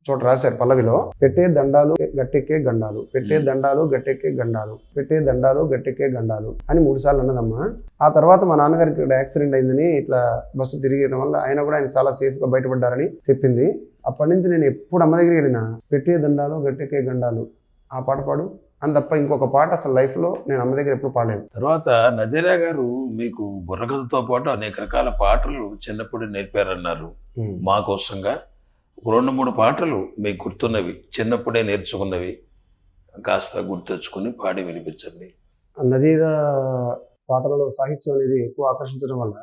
B: చోట రాశారు పల్లవిలో. పెట్టే దండాలు గట్టెక్కే గండాలు, పెట్టే దండాలు గట్టెక్కే గండాలు, పెట్టే దండాలు గట్టెక్కే గండాలు అని 3 సార్లు అన్నదమ్మా. ఆ తర్వాత మా నాన్నగారికి ఇక్కడ యాక్సిడెంట్ అయిందని ఇట్లా బస్సు తిరిగడం వల్ల ఆయన కూడా ఆయన చాలా సేఫ్ గా బయటపడ్డారని చెప్పింది. అప్పటి నుంచి నేను ఎప్పుడు అమ్మ దగ్గరికి వెళ్ళినా పెట్టే దండాలు గట్టెక్కే గండాలు ఆ పాట పాడు అని తప్ప ఇంకొక పాట అసలు లైఫ్ లో నేను అమ్మ దగ్గర ఎప్పుడు పాడలేదు.
C: తర్వాత నజీరా గారు మీకు బుర్రకథతో పాటు అనేక రకాల పాటలు చిన్నప్పుడు నేర్పారన్నారు. మా కోసంగా 2-3 పాటలు మీకు గుర్తున్నవి, చిన్నప్పుడే నేర్చుకున్నవి కాస్త గుర్తొచ్చుకుని పాడి వినిపించండి.
B: నజీరా పాటలలో సాహిత్యం అనేది ఎక్కువ ఆకర్షించడం వల్ల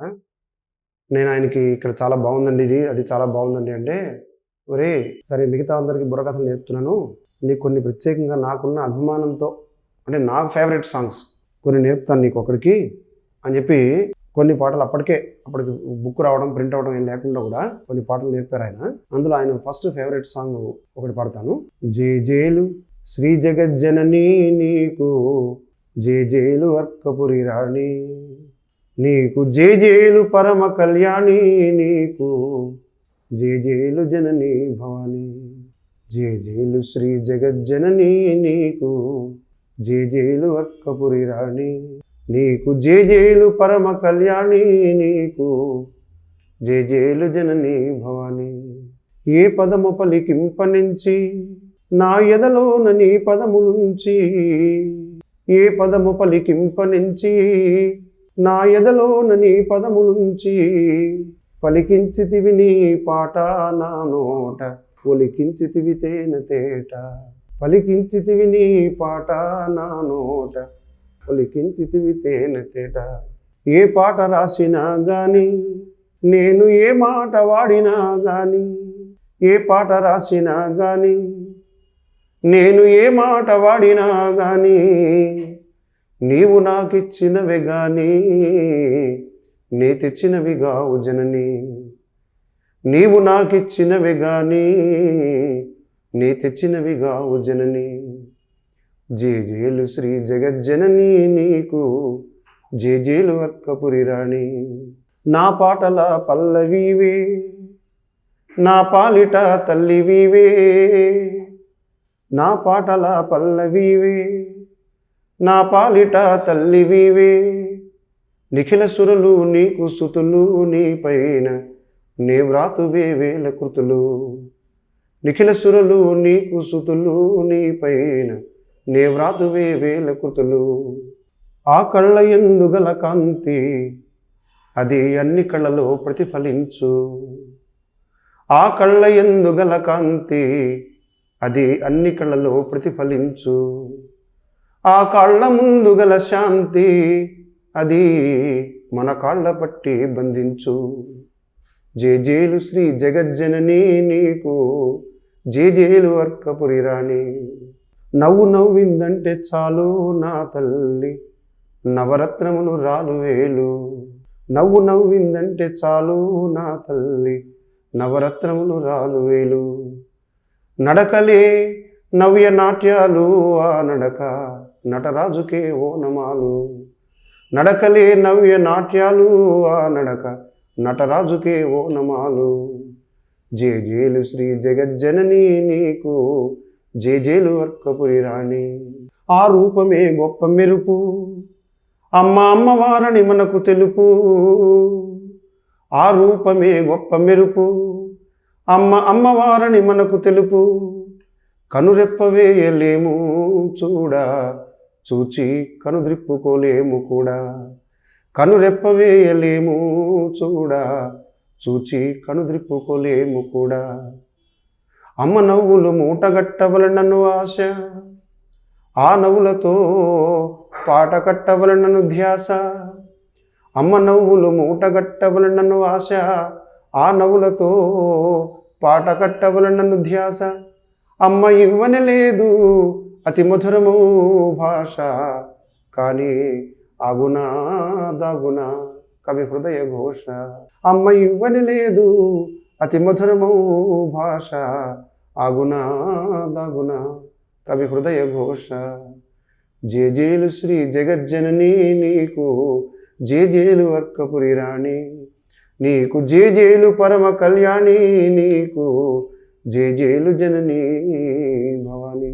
B: నేను ఆయనకి ఇక్కడ చాలా బాగుందండి ఇది, అది చాలా బాగుందండి అంటే, ఒరే సరే మిగతా అందరికీ బుర్రకథలు నేర్పుతున్నాను, నీకు కొన్ని ప్రత్యేకంగా నాకున్న అభిమానంతో అంటే నాకు ఫేవరెట్ సాంగ్స్ కొన్ని నేర్పుతాను నీకు ఒకడికి అని చెప్పి కొన్ని పాటలు అప్పటికి బుక్ రావడం ప్రింట్ అవడం ఏం లేకుండా కూడా కొన్ని పాటలు నేర్పారు ఆయన. అందులో ఆయన ఫస్ట్ ఫేవరెట్ సాంగ్ ఒకటి పాడతాను. జేజేలు శ్రీ జగజ్జనని నీకు, జేజేలు అర్కపురి రాణి నీకు, జేజేలు పరమ కళ్యాణి నీకు, జేజేలు జనని భవాని, జేజేలు శ్రీ జగజ్జనని నీకు, జేజేలు అర్కపురి రాణి నీకు, జేజేలు పరమ కళ్యాణి నీకు, జేజేలు జనని భవాని. ఏ పదము పలికింపనించి నా ఎదలోన నీ పదములుంచి, ఏ పదము పలికింపనించి నా ఎదలోన నీ పదములుంచి, పలికించితివి నీ పాట నా నోట, ఒలికించితివి తేన తేట, పలికించితివి నీ పాట నా నోట, ఒలికించితివి తేన తేట. ఏ పాట రాసినా గాని నేను ఏ మాట వాడినా గాని, ఏ పాట రాసినా గాని నేను ఏ మాట వాడినా గాని, నీవు నాకిచ్చినవే గాని నీ తెచ్చినవి గావు జనని, నీవు నాకిచ్చినవే గాని నీ తెచ్చినవి గావు జనని, జేజేలు శ్రీ జగజ్జనని నీకు, జేజేలు అర్కపురి రాణి. నా పాటల పల్లవివే నా పాలిట తల్లివివే, నా పాటల పల్లవివే నా పాలిట తల్లివివే, నిఖిల సురలు నీకు సుతులు నీ పైన నే వ్రాతువే వేల కృతులు, నిఖిల సురలు నీకు సుతులు నీ పైన నే వ్రాతువే వేల కృతులు. ఆ కళ్ళ ఎందుగల కాంతి అది అన్ని కళ్ళలో ప్రతిఫలించు, ఆ కళ్ళ ఎందుగల కాంతి అది అన్ని కళ్ళలో ప్రతిఫలించు, ఆ కాళ్ళ ముందు గల శాంతి అది మన కాళ్ళ పట్టి బంధించు, జేజేలు శ్రీ జగజ్జనని నీకు, జేజేలు అర్కపురి రాణి. నవ్వు నవ్విందంటే చాలు నా తల్లి నవరత్నములు రాలువేలు, నవ్వు నవ్విందంటే చాలు నా తల్లి నవరత్నములు రాలువేలు, నడకలే నవ్య నాట్యాలు ఆ నడక నటరాజుకే ఓనమాలు, నడకలే నవ్య నాట్యాలు ఆ నడక నటరాజుకే ఓనమాలు, జేజేలు శ్రీ జగజ్జనని నీకు, జేజేలు అర్కపురి రాణి. ఆ రూపమే గొప్ప మెరుపు అమ్మ అమ్మవారని మనకు తెలుపు, ఆ రూపమే గొప్ప మెరుపు అమ్మ అమ్మవారని మనకు తెలుపు, కనురెప్పవేయలేము చూడా చూచి కనుద్రిప్పుకోలేము కూడా, కనురెప్పవేయలేము చూడా చూచి కనుద్రిప్పుకోలేము కూడా. అమ్మ నవ్వులు మూటగట్టవలనను ఆశ, ఆ నవ్వులతో పాట కట్టవలనను ధ్యాస, అమ్మ నవ్వులు మూటగట్టవలనను ఆశ, ఆ నవ్వులతో పాట కట్టవలనను ధ్యాస, అమ్మ ఇవ్వని లేదు అతి మధురము భాష, కానీ ఆగునా దాగునా కవి హృదయ ఘోష, అమ్మ ఇవ్వని లేదు అతి మధురమౌ భాష ఆగునా దాగునా కవి హృదయ ఘోష. జేజేలు శ్రీ జగజ్జనని నీకు, జేజేలు అర్కపురి రాణి నీకు, జేజేలు పరమ కళ్యాణి నీకు, జేజేలు జనని భవాని.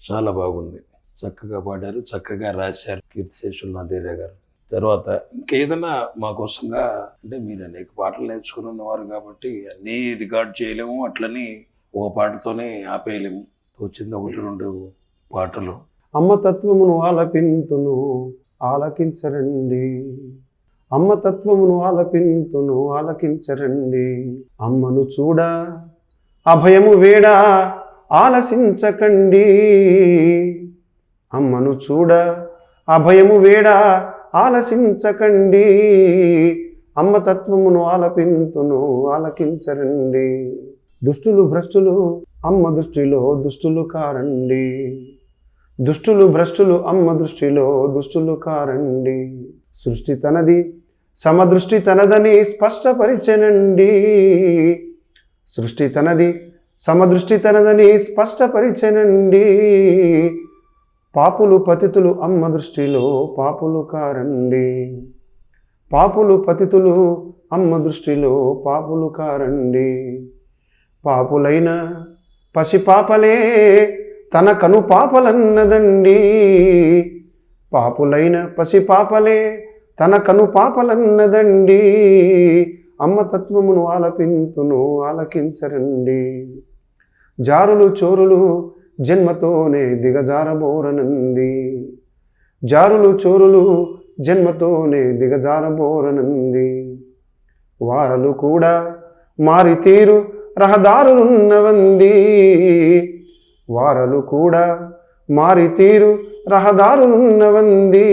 C: చాలా బాగుంది, చక్కగా పాడారు, చక్కగా రాశారు కీర్తిశేషులు నాదేర్య గారు. తర్వాత ఇంకేదైనా మా కోసంగా, అంటే మీరు అనేక పాటలు నేర్చుకుని ఉన్నవారు కాబట్టి అన్నీ రికార్డ్ చేయలేము, అట్లని ఒక పాటతోనే ఆపేయలేము. వచ్చింది 1-2 పాటలు.
B: అమ్మ తత్వమును ఆలపింతును ఆలకించరండి, అమ్మ తత్వమును ఆలపింతును ఆలకించరండి, అమ్మను చూడ అభయము వేడ ఆలసించకండి, అమ్మను చూడ అభయము వేడ ఆలసించకండి, అమ్మ తత్వమును ఆలపింతును ఆలకించరండి. దుష్టులు భ్రష్టులు అమ్మ దృష్టిలో దుష్టులు కారండి, దుష్టులు భ్రష్టులు అమ్మ దృష్టిలో దుష్టులు కారండి, సృష్టి తనది సమదృష్టి తనదని స్పష్టపరిచెనండి, సృష్టి తనది సమదృష్టి తనదని స్పష్టపరిచెనండి, పాపులు పతితులు అమ్మ దృష్టిలో పాపులు కారండి, పాపులు పతితులు అమ్మ దృష్టిలో పాపులు కారండి, పాపులైన పసిపాపలే తన కను పాపలన్నదండి, పాపులైన పసిపాపలే తన కను పాపలన్నదండి, అమ్మ తత్వమును ఆలపింతును ఆలకించరండి, జారులు చోరులు జన్మతోనే దిగజారబోరనంది, జారులు చోరులు జన్మతోనే దిగజారబోరనంది, వారలు కూడా మారి తీరు రహదారులున్నవంది, వారలు కూడా మారి తీరు రహదారులున్నవంది,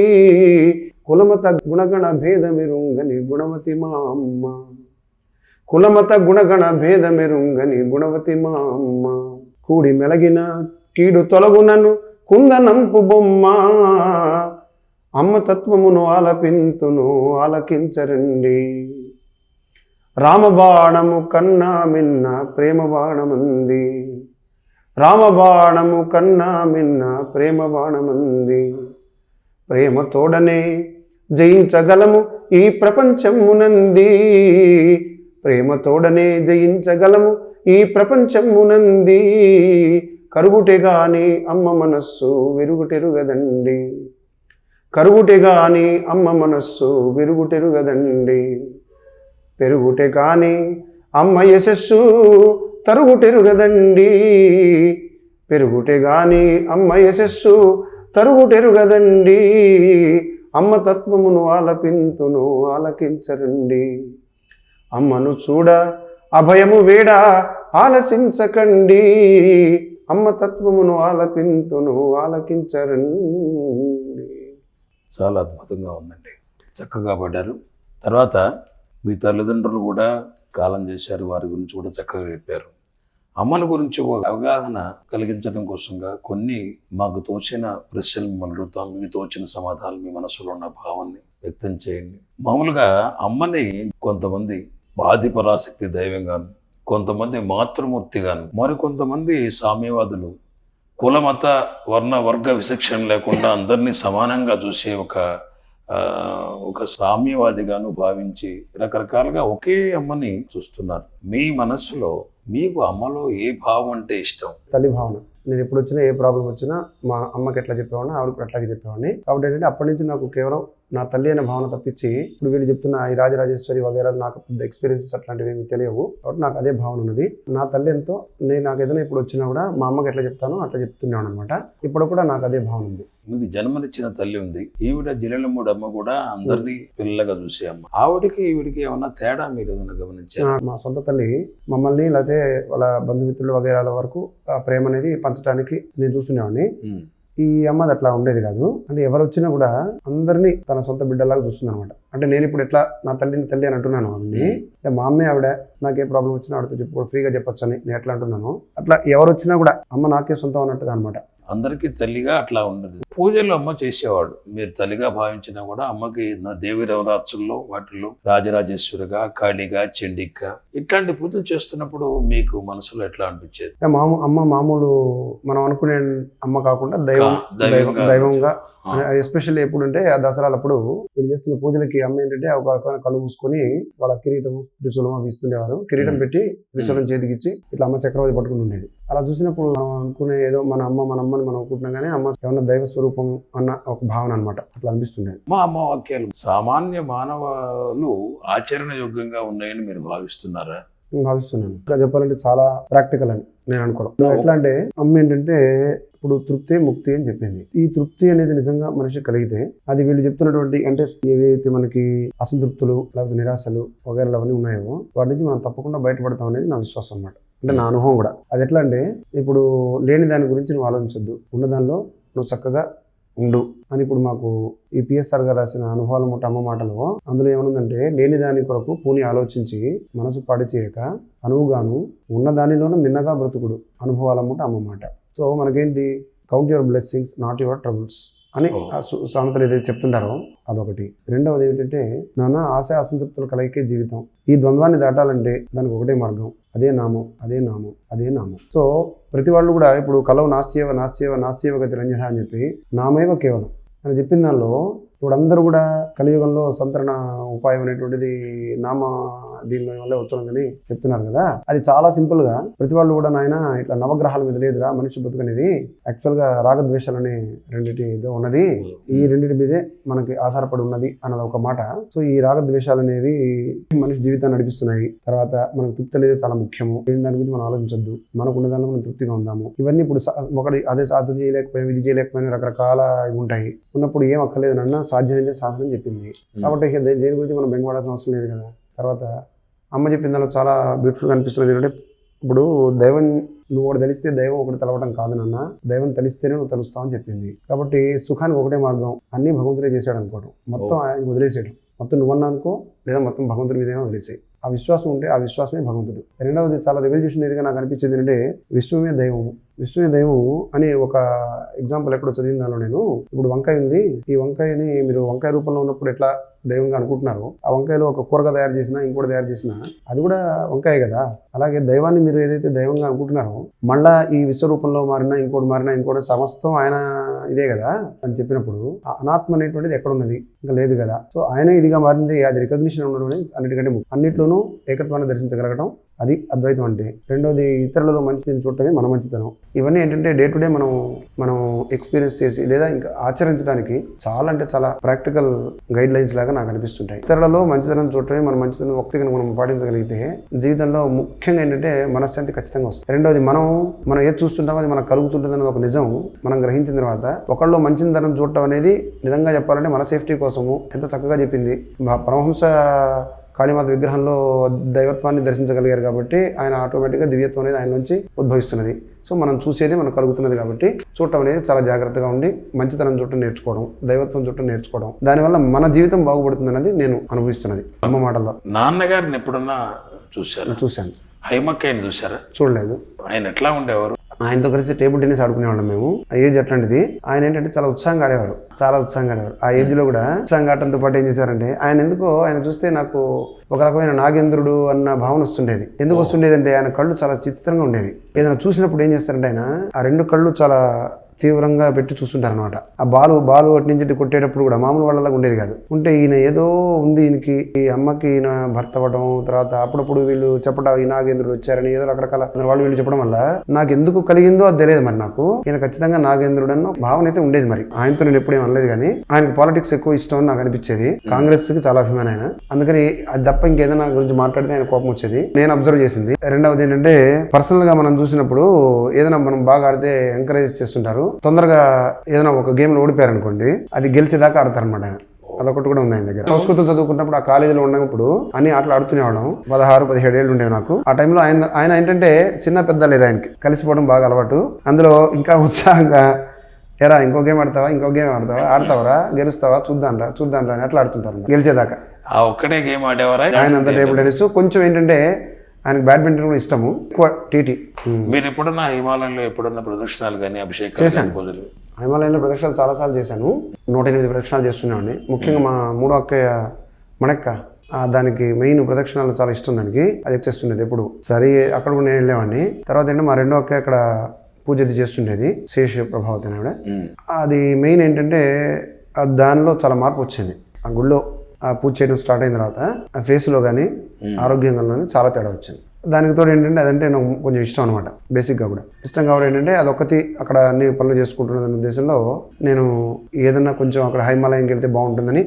B: కులమత గుణగణ భేదమెరుంగని గుణవతి మా అమ్మ, కులమత గుణగణ భేదమెరుంగని గుణవతి మా అమ్మ, కూడి మెలగిన కీడు తొలగునను కుందనంపు బొమ్మ, అమ్మ తత్వమును ఆలపింతును ఆలకించరండి, రామబాణము కన్నా మిన్న ప్రేమ బాణమంది, రామబాణము కన్నా మిన్న ప్రేమ బాణమంది, ప్రేమ తోడనే జయించగలము ఈ ప్రపంచమునంది, ప్రేమ తోడనే జయించగలము ఈ ప్రపంచమునంది, కరుగుటె గాని అమ్మ మనస్సు విరుగుటెరుగదండి, కరుగుటె గాని అమ్మ మనస్సు విరుగుటెరుగదండి, పెరుగుటె గాని అమ్మ యశస్సు తరుగుటెరుగదండి, పెరుగుటె గాని అమ్మ యశస్సు తరుగుటెరుగదండి, అమ్మ తత్వమును ఆలపింతును ఆలకించరండి, అమ్మను చూడ అభయము వేడ ఆలసించకండి, అమ్మ తత్వమును ఆలపింతును ఆలకించరండి.
C: చాలా అద్భుతంగా ఉందండి, చక్కగా పాడారు. తర్వాత మీ తల్లిదండ్రులు కూడా కాలం చేశారు, వారి గురించి కూడా చక్కగా చెప్పారు. అమ్మని గురించి ఒక అవగాహన కలిగించడం కోసంగా కొన్ని మాకు తోచిన ప్రశ్నలు మిమ్మల్ని అడుగుతాం. మీకు తోచిన సమాధానాలు, మీ మనసులో ఉన్న భావాన్ని వ్యక్తం చేయండి. మామూలుగా అమ్మని కొంతమంది ఆదిపరాశక్తి దైవంగాను, కొంతమంది మాతృమూర్తిగాను, మరికొంతమంది సామ్యవాదులు కుల మత వర్ణ వర్గ విచక్షణ లేకుండా అందరినీ సమానంగా చూసే ఒక సామ్యవాదిగాను భావించి రకరకాలుగా ఒకే అమ్మని చూస్తున్నారు. మీ మనస్సులో మీకు అమ్మలో ఏ భావం అంటే ఇష్టం?
B: తల్లి భావన. నేను ఎప్పుడు వచ్చినా ఏ ప్రాబ్లం వచ్చినా మా అమ్మకి ఎట్లా చెప్పేవాడిని, ఆవిడకి అట్లాగే చెప్పేవాడిని. కాబట్టి ఏంటంటే అప్పటి నుంచి నాకు కేవలం నా తల్లి అనే భావన తప్పించి ఇప్పుడు వీళ్ళు చెప్తున్న ఈ రాజరాజేశ్వరి వగేరా నాకు పెద్ద ఎక్స్పీరియన్సెస్ అట్లాంటివి ఏమి తెలియవు. కాబట్టి నాకు అదే భావన ఉన్నది. నా తల్లి ఎంతో నాకు ఏదైనా ఇప్పుడు వచ్చినా కూడా మా అమ్మకి ఎట్లా చెప్తానో అట్లా చెప్తున్నాను అనమాట. ఇప్పుడు కూడా నాకు అదే భావన ఉంది.
C: మీకు జన్మనిచ్చిన తల్లి ఉంది, ఈవిడ జిల్లెలమ్మూడి అమ్మ కూడా అందరినీ పిల్లగా చూసే అమ్మ. ఆవిడికి ఈవిడికి ఏమన్నా తేడా మీరు ఏమైనా గమనించారా?
B: మా సొంత తల్లి మమ్మల్ని లేకపోతే వాళ్ళ బంధుమిత్రులు వగేరాల వరకు ఆ ప్రేమ అనేది పంచడానికి నేను చూస్తున్నావాడిని. ఈ అమ్మది అట్లా ఉండేది కాదు. అంటే ఎవరు వచ్చినా కూడా అందరినీ తన సొంత బిడ్డలాగా చూస్తుంది అనమాట. అంటే నేను ఇప్పుడు ఎట్లా నా తల్లిని తల్లి అని అంటున్నాను ఆవిడని, అంటే మా అమ్మే ఆవిడ నాకే ప్రాబ్లం వచ్చినా ఆవిడతో చెప్పుకో ఫ్రీగా చెప్పొచ్చు అని నేను ఎట్లా అంటున్నాను, అట్లా ఎవరు వచ్చినా కూడా అమ్మ నాకే సొంతం అన్నట్టుగా అనమాట.
C: అందరికీ తల్లిగా అట్లా ఉండదు. పూజలు అమ్మ చేసేవాడు. మీరు తల్లిగా భావించినా కూడా అమ్మకి నా దేవి నవరాత్రుల్లో వాటిల్లో రాజరాజేశ్వరిగా, కాళిగా, చండిగా ఇట్లాంటి పూజలు చేస్తున్నప్పుడు మీకు మనసులో ఎట్లా అనిపించేది?
B: అమ్మ మామూలు మనం అనుకునే అమ్మ కాకుండా దైవంగా ఎస్పెషల్లీ ఎప్పుడంటే ఆ దసరాలప్పుడు వీళ్ళు చేస్తున్న పూజలకి అమ్మ ఏంటంటే ఒక రకమైన కళ్ళు మూసుకొని వాళ్ళ కిరీటం త్రిశూలం అవి ఇస్తుండేవారు. కిరీటం పెట్టి త్రిశూలం చేతికిచ్చి ఇట్లా అమ్మ చక్రవర్తి పట్టుకుని ఉండేది. అలా చూసినప్పుడు మనం అనుకునే ఏదో మన అమ్మని మనం అనుకుంటున్నాం కానీ అమ్మ ఏమన్నా దైవ స్వరూపం అన్న ఒక భావన అనమాట. అట్లా అనిపిస్తుండేది.
C: మా అమ్మ వాక్యాలు సామాన్య మానవాలు ఆచరణ యోగ్యంగా ఉన్నాయని మీరు భావిస్తున్నారా?
B: భావిస్తున్నాను. ఇంకా చెప్పాలంటే చాలా ప్రాక్టికల్ అని నేను అనుకోవడం. ఎట్లా అంటే అమ్మ ఏంటంటే ఇప్పుడు తృప్తి ముక్తి అని చెప్పింది. ఈ తృప్తి అనేది నిజంగా మనిషి కలిగితే అది వీళ్ళు చెప్తున్నటువంటి అంటే ఏవైతే మనకి అసంతృప్తులు లేకపోతే నిరాశలు వగైరా అవన్నీ ఉన్నాయో వాటి నుంచి మనం తప్పకుండా బయటపడతాం అనేది నా విశ్వాసం అన్నమాట. అంటే నా అనుభవం కూడా. అది ఎట్లా అంటే ఇప్పుడు లేని దాని గురించి నువ్వు ఆలోచించద్దు, ఉన్న దానిలో నువ్వు చక్కగా ఉండు అని ఇప్పుడు మాకు ఈ పిఎస్ఆర్ గారు రాసిన అనుభవాల ముట్ట అమ్మ మాటలో అందులో ఏమనుందంటే లేని దాని కొరకు పూని ఆలోచించి మనసు పాడు చేయక అనువుగాను ఉన్న దానిలోనే మిన్నగా బ్రతుకుడు అనుభవాల ముట్ట అమ్మ మాట. సో మనకేంటి count your blessings not your troubles అని సామెతలు ఏదైతే చెప్తుంటారో అదొకటి. రెండవది ఏంటంటే నాన్న ఆశ అసంతృప్తులు కలయికే జీవితం. ఈ ద్వంద్వాన్ని దాటాలంటే దానికి ఒకటే మార్గం, అదే నామం, అదే నామం, అదే నామం. సో ప్రతి వాళ్ళు కూడా ఇప్పుడు కలవు నాస్యేవ గతి రంజన అని చెప్పి నామేవ కేవలం అని చెప్పిన దానిలో ఇప్పుడు అందరూ కూడా కలియుగంలో సంతరణ ఉపాయం అనేటువంటిది నామ దీని వల్లే వస్తున్నదని చెప్తున్నారు కదా. అది చాలా సింపుల్ గా ప్రతి వాళ్ళు కూడా నాయన ఇట్లా నవగ్రహాల మీద లేదురా మనిషి బతుకనేది, యాక్చువల్ గా రాగద్వేషాలు అనే రెండింటి ఏదో ఉన్నది, ఈ రెండింటి మీదే మనకి ఆధారపడి ఉన్నది అన్నది ఒక మాట. సో ఈ రాగద్వేషాలు అనేవి మనిషి జీవితాన్ని నడిపిస్తున్నాయి. తర్వాత మనకు తృప్తి అనేది చాలా ముఖ్యము, దాని గురించి మనం ఆలోచించద్దు, మనకున్న దానిలో మనం తృప్తిగా ఉందాము. ఇవన్నీ ఇప్పుడు ఒకటి అదే సాధన చేయలేకపోయినా ఇది చేయలేకపోయినా రకరకాల ఇవి ఉంటాయి. ఉన్నప్పుడు ఏం అక్కర్లేదు నాన్న, సాధ్యమైతే సాధన చెప్పింది కాబట్టి దేని గురించి మనం బెంగపడాల్సిన అవసరం లేదు కదా. తర్వాత అమ్మ చెప్పిన దానిలో చాలా బ్యూటిఫుల్గా అనిపిస్తున్నది ఏంటంటే ఇప్పుడు దైవం నువ్వు ఒకటి తెలిస్తే దైవం ఒకటి తెలవడం కాదు నాన్న, దైవం తెలిస్తేనే నువ్వు తెలుస్తావు అని చెప్పింది. కాబట్టి సుఖానికి ఒకటే మార్గం, అన్నీ భగవంతుడే చేశాడు అనుకోవడం, మొత్తం ఆయన వదిలేసేయడం. మొత్తం నువ్వన్నా అనుకో లేదా మొత్తం భగవంతుడి మీదైనా వదిలేసాయి. ఆ విశ్వాసం ఉంటే ఆ విశ్వాసమే భగవంతుడు. రెండవది చాలా రెవల్యూషనరీగా నాకు అనిపించింది ఏంటంటే విశ్వమే దైవము. విశ్వమే దైవము అని ఒక ఎగ్జాంపుల్ ఎక్కడో చదివిన దానిలో నేను ఇప్పుడు వంకాయ ఉంది, ఈ వంకాయని మీరు వంకాయ రూపంలో ఉన్నప్పుడు ఎట్లా దైవంగా అనుకుంటున్నారు, ఆ వంకాయలో ఒక కూరగా తయారు చేసినా ఇంకోటి తయారు చేసినా అది కూడా వంకాయ కదా. అలాగే దైవాన్ని మీరు ఏదైతే దైవంగా అనుకుంటున్నారో మళ్ళా ఈ విశ్వరూపంలో మారినా ఇంకోటి సమస్తం ఆయన ఇదే కదా అని చెప్పినప్పుడు ఆ అనాత్మ అనేటువంటిది ఎక్కడ ఉన్నది, ఇంకా లేదు కదా. సో ఆయన ఇదిగా మారింది, అది రికగ్నిషన్ ఉండడం అనేది అన్నిటికంటే అన్నిట్లోనూ ఏకత్వాన్ని దర్శించగలగడం, అది అద్వైతం అంటే. రెండోది ఇతరులలో మంచిని చూడటమే మన మంచితనం. ఇవన్నీ ఏంటంటే డే టు డే మనం ఎక్స్పీరియన్స్ చేసి లేదా ఇంకా ఆచరించడానికి చాలా అంటే చాలా ప్రాక్టికల్ గైడ్ లైన్స్ లాగా నాకు అనిపిస్తుంటాయి. ఇతరులలో మంచితనం చూడటమే మన మంచితనం ఒకటిగా మనం పాటించగలిగితే జీవితంలో ముఖ్యంగా ఏంటంటే మనశ్శాంతి ఖచ్చితంగా వస్తుంది. రెండోది మనం ఏది చూస్తుంటామో అది మనకు కలుగుతుంటుంది అన్నది ఒక నిజం మనం గ్రహించిన తర్వాత ఒకళ్ళు మంచితనం చూడటం అనేది నిజంగా చెప్పాలంటే మన సేఫ్టీ కోసము ఎంత చక్కగా చెప్పింది. పరమహంస కాళీమాత విగ్రహంలో దైవత్వాన్ని దర్శించగలిగారు కాబట్టి ఆయన ఆటోమేటిక్గా దివ్యత్వం అనేది ఆయన నుంచి ఉద్భవిస్తున్నది. సో మనం చూసేది మనకు కలుగుతున్నది కాబట్టి చూడటం అనేది చాలా జాగ్రత్తగా ఉండి మంచితనం చూడటం నేర్చుకోవడం, దైవత్వం చూడటం నేర్చుకోవడం, దానివల్ల మన జీవితం బాగుపడుతుంది అనేది నేను అనుభవిస్తున్నది అమ్మ మాటల్లో.
C: నాన్నగారిని ఎప్పుడన్నా చూశాను. హైమక్కయ్యని చూసారా? చూడలేదు. ఆయన ఎట్లా ఉండేవారు?
B: ఆయనతో కలిసి టేబుల్ టెన్నిస్ ఆడుకునేవాళ్ళం మేము. ఆ ఏజ్ అట్లాంటిది. ఆయన ఏంటంటే చాలా ఉత్సాహంగా ఆడేవారు. ఆ ఏజ్ లో కూడా ఉత్సాహంగా ఆడటంతో పాటు ఏం చేశారంటే ఆయన చూస్తే నాకు ఒక రకమైన నాగేంద్రుడు అన్న భావన వస్తుండేది. ఎందుకు వస్తుండేది అంటే ఆయన కళ్ళు చాలా చిత్రంగా ఉండేవి. ఏదైనా చూసినప్పుడు ఏం చేస్తారంటే ఆయన ఆ రెండు కళ్ళు చాలా తీవ్రంగా పెట్టి చూస్తుంటారు అనమాట. ఆ బాలు అటు నుంచి కొట్టేటప్పుడు కూడా మామూలు వాళ్ళలాగా ఉండేది కాదు. ఉంటే ఈయన ఏదో ఉంది, ఈయనకి ఈ అమ్మకి ఈయన భర్త అవ్వడం, తర్వాత అప్పుడప్పుడు వీళ్ళు చెప్పడం ఈ నాగేంద్రుడు వచ్చారని ఏదో రకరకాల వాళ్ళు వీళ్ళు చెప్పడం వల్ల నాకు ఎందుకు కలిగిందో అది తెలియదు. మరి నాకు ఈయన ఖచ్చితంగా నాగేంద్రుడు అన్న భావన అయితే ఉండేది. మరి ఆయనతో నేను ఎప్పుడేం అనలేదు కానీ ఆయనకు పాలిటిక్స్ ఎక్కువ ఇష్టం అని నాకు అనిపించేది. కాంగ్రెస్ కి చాలా అభిమానం ఆయన. అందుకని అది తప్ప ఇంకేదైనా గురించి మాట్లాడితే ఆయన కోపం వచ్చేది, నేను అబ్జర్వ్ చేసింది. రెండవది ఏంటంటే పర్సనల్ గా మనం చూసినప్పుడు ఏదైనా మనం బాగా ఆడితే ఎంకరేజ్ చేస్తుంటారు. తొందరగా ఏదైనా ఒక గేమ్ లో ఓడిపోయారు అనుకోండి, అది గెలిచేదాకా ఆడతారు అనమాట ఆయన. అదొకటి కూడా ఉంది ఆయన దగ్గర. సంస్కృతం చదువుకున్నప్పుడు ఆ కాలేజీలో ఉన్నప్పుడు అన్ని ఆటలు ఆడుతూనేవాళ్ళం. 16-17 ఏళ్ళు ఉండేవి నాకు. ఆ టైంలో ఆయన ఏంటంటే చిన్న పెద్ద లేదు, ఆయనకి కలిసిపోవడం బాగా అలవాటు. అందులో ఇంకా ఉత్సాహంగా ఎరా ఇంకో గేమ్ ఆడతావా, ఆడతావరా, గెలుస్తావా, చూద్దాంరా అని అట్లా ఆడుతుంటారు గెలిచేదాకా.
C: ఒక్కడే గేమ్ ఆడేవారా
B: ఆయన అంతా టేబుల్ టెన్నిస్. కొంచెం ఏంటంటే ఆయనకు బ్యాడ్మింటన్ కూడా ఇష్టము ఎక్కువ. టీటీ.
C: మీరు ఎప్పుడన్నా హిమాలయంలో ఎప్పుడన్నా ప్రదక్షిణాలు కానీ అభిషేకం
B: చేశాను. హిమాలయంలో ప్రదక్షిణాలు చాలాసార్లు చేశాను. 108 ప్రదక్షిణాలు చేస్తున్నామండి. ముఖ్యంగా మా మూడో అక్కయ్య మణక్క, దానికి మెయిన్ ప్రదక్షిణాలు చాలా ఇష్టం. దానికి అది చేస్తుండేది ఎప్పుడు. సరే అక్కడ కూడా నేను వెళ్ళేవాడిని. తర్వాత ఏంటంటే మా రెండో అక్కయ్య అక్కడ పూజ చేస్తుండేది, శేష ప్రభావతి అని ఆవిడ. అది మెయిన్ ఏంటంటే దానిలో చాలా మార్పు వచ్చింది. ఆ గుళ్ళో ఆ పూజ చేయడం స్టార్ట్ అయిన తర్వాత ఆ ఫేస్లో కానీ ఆరోగ్యంగా కానీ చాలా తేడా వచ్చింది. దానికి తోడు ఏంటంటే అదంటే నాకు కొంచెం ఇష్టం అనమాట. బేసిక్గా కూడా ఇష్టం కాబట్టి ఏంటంటే అదొకటి అక్కడ అన్ని పనులు చేసుకుంటున్నదన్న ఉద్దేశంలో నేను ఏదన్నా కొంచెం అక్కడ హిమాలయంకి వెళ్తే బాగుంటుందని